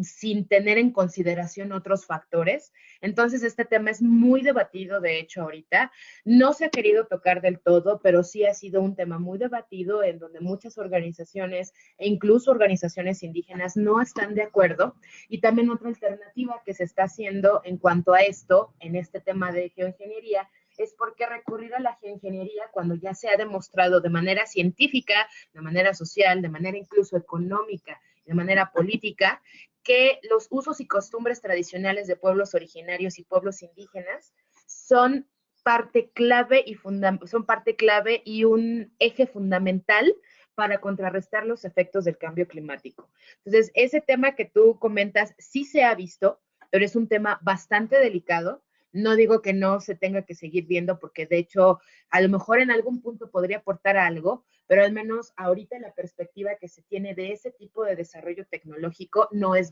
sin tener en consideración otros factores. Entonces, este tema es muy debatido, de hecho, ahorita. No se ha querido tocar del todo, pero sí ha sido un tema muy debatido en donde muchas organizaciones e incluso organizaciones indígenas no están de acuerdo. Y también otra alternativa que se está haciendo en cuanto a esto, en este tema de geoingeniería, es por qué recurrir a la geoingeniería cuando ya se ha demostrado de manera científica, de manera social, de manera incluso económica, de manera política, que los usos y costumbres tradicionales de pueblos originarios y pueblos indígenas son parte clave y un eje fundamental para contrarrestar los efectos del cambio climático. Entonces, ese tema que tú comentas sí se ha visto, pero es un tema bastante delicado. No digo que no se tenga que seguir viendo, porque de hecho a lo mejor en algún punto podría aportar algo, pero al menos ahorita la perspectiva que se tiene de ese tipo de desarrollo tecnológico no es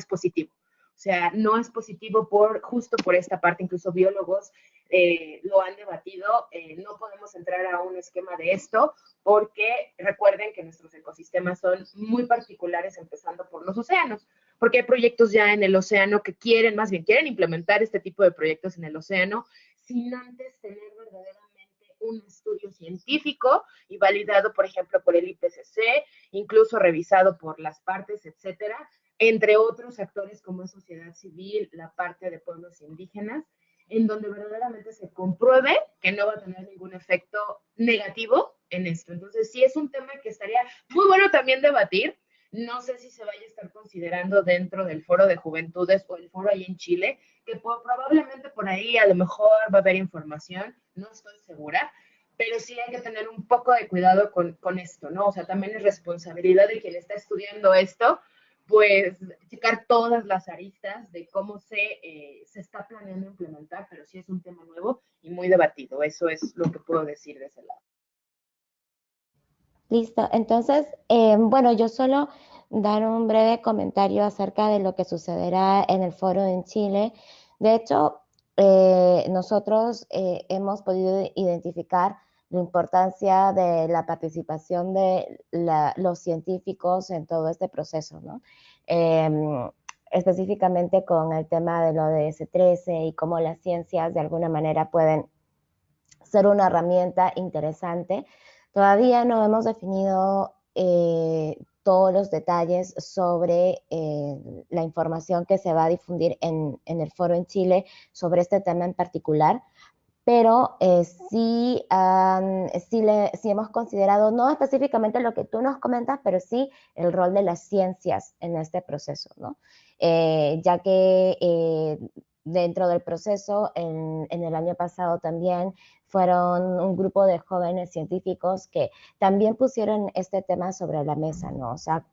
positivo. O sea, no es positivo justo por esta parte, incluso biólogos lo han debatido. No podemos entrar a un esquema de esto porque recuerden que nuestros ecosistemas son muy particulares, empezando por los océanos, porque hay proyectos ya en el océano que quieren implementar este tipo de proyectos en el océano sin antes tener verdaderamente un estudio científico y validado, por ejemplo, por el IPCC, incluso revisado por las partes, etcétera, entre otros actores como es sociedad civil, la parte de pueblos indígenas, en donde verdaderamente se compruebe que no va a tener ningún efecto negativo en esto. Entonces, sí es un tema que estaría muy bueno también debatir. No sé si se vaya a estar considerando dentro del Foro de Juventudes o el foro ahí en Chile, que probablemente por ahí a lo mejor va a haber información, no estoy segura, pero sí hay que tener un poco de cuidado con esto, ¿no? O sea, también es responsabilidad de quien está estudiando esto, pues checar todas las aristas de cómo se está planeando implementar, pero sí es un tema nuevo y muy debatido. Eso es lo que puedo decir de ese lado. Listo, entonces, bueno, yo solo dar un breve comentario acerca de lo que sucederá en el foro en Chile. De hecho, nosotros hemos podido identificar la importancia de la participación de los científicos en todo este proceso, ¿no? Específicamente con el tema de lo de S13 y cómo las ciencias de alguna manera pueden ser una herramienta interesante. Todavía no hemos definido todos los detalles sobre la información que se va a difundir en el foro en Chile sobre este tema en particular, pero sí hemos considerado, no específicamente lo que tú nos comentas, pero sí el rol de las ciencias en este proceso, ¿no? Ya que dentro del proceso, en el año pasado también, fueron un grupo de jóvenes científicos que también pusieron este tema sobre la mesa, ¿no? O sea,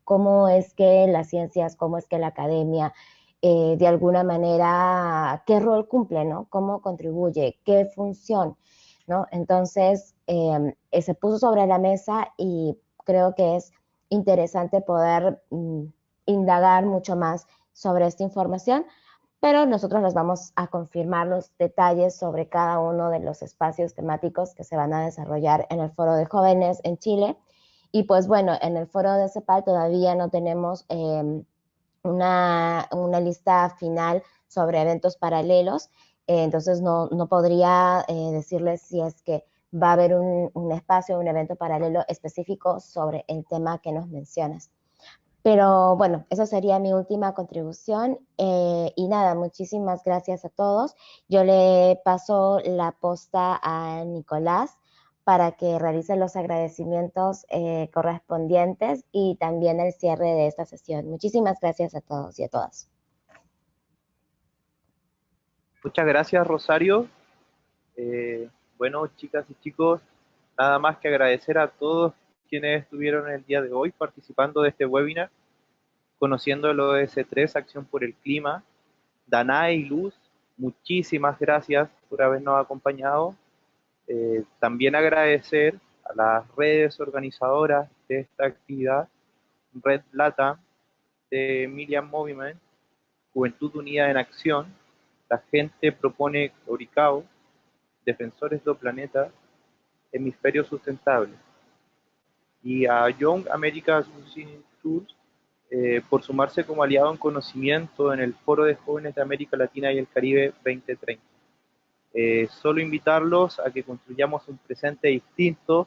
cómo es que las ciencias, cómo es que la academia, de alguna manera, qué rol cumple, ¿no? Cómo contribuye, qué función, ¿no? Entonces, se puso sobre la mesa y creo que es interesante poder indagar mucho más sobre esta información, pero nosotros les vamos a confirmar los detalles sobre cada uno de los espacios temáticos que se van a desarrollar en el Foro de Jóvenes en Chile. Y pues bueno, en el Foro de CEPAL todavía no tenemos una lista final sobre eventos paralelos, entonces no podría decirles si es que va a haber un espacio, un evento paralelo específico sobre el tema que nos mencionas. Pero bueno, esa sería mi última contribución y nada, muchísimas gracias a todos. Yo le paso la posta a Nicolás para que realice los agradecimientos correspondientes y también el cierre de esta sesión. Muchísimas gracias a todos y a todas. Muchas gracias, Rosario. Bueno, chicas y chicos, nada más que agradecer a todos quienes estuvieron el día de hoy participando de este webinar, conociendo el ODS3, Acción por el Clima. Danae y Luz, muchísimas gracias por habernos acompañado. También agradecer a las redes organizadoras de esta actividad, Red Lata, de Millian Movement, Juventud Unida en Acción, La Gente Propone Oricao, Defensores do Planeta, Hemisferio Sustentable, y a Young America Association Tools por sumarse como aliado en conocimiento en el Foro de Jóvenes de América Latina y el Caribe 2030. Solo invitarlos a que construyamos un presente distinto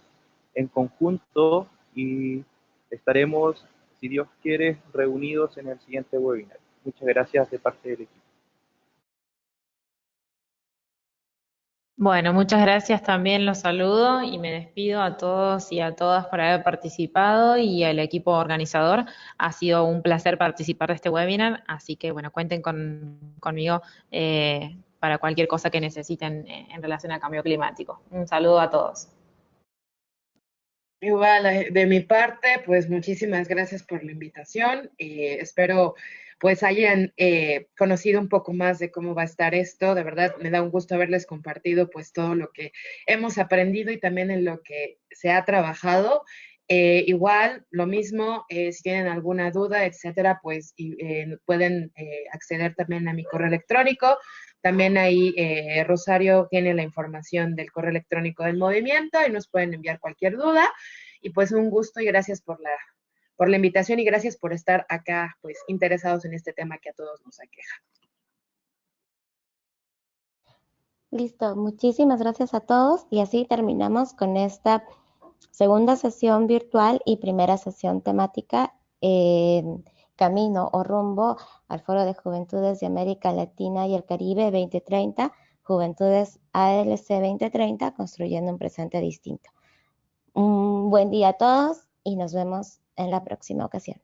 en conjunto y estaremos, si Dios quiere, reunidos en el siguiente webinar. Muchas gracias de parte del equipo. Bueno, muchas gracias también, los saludo y me despido a todos y a todas por haber participado y al equipo organizador. Ha sido un placer participar de este webinar, así que bueno, cuenten conmigo para cualquier cosa que necesiten en relación al cambio climático. Un saludo a todos. Igual, de mi parte, pues muchísimas gracias por la invitación. Espero pues hayan conocido un poco más de cómo va a estar esto. De verdad, me da un gusto haberles compartido pues todo lo que hemos aprendido y también en lo que se ha trabajado. Igual, lo mismo, si tienen alguna duda, etcétera, pues pueden acceder también a mi correo electrónico. También ahí Rosario tiene la información del correo electrónico del movimiento y nos pueden enviar cualquier duda. Y pues un gusto y gracias por la invitación y gracias por estar acá, pues interesados en este tema que a todos nos aqueja. Listo, muchísimas gracias a todos y así terminamos con esta segunda sesión virtual y primera sesión temática en camino o rumbo al Foro de Juventudes de América Latina y el Caribe 2030, Juventudes ALC 2030, construyendo un presente distinto. Un buen día a todos y nos vemos en la próxima ocasión.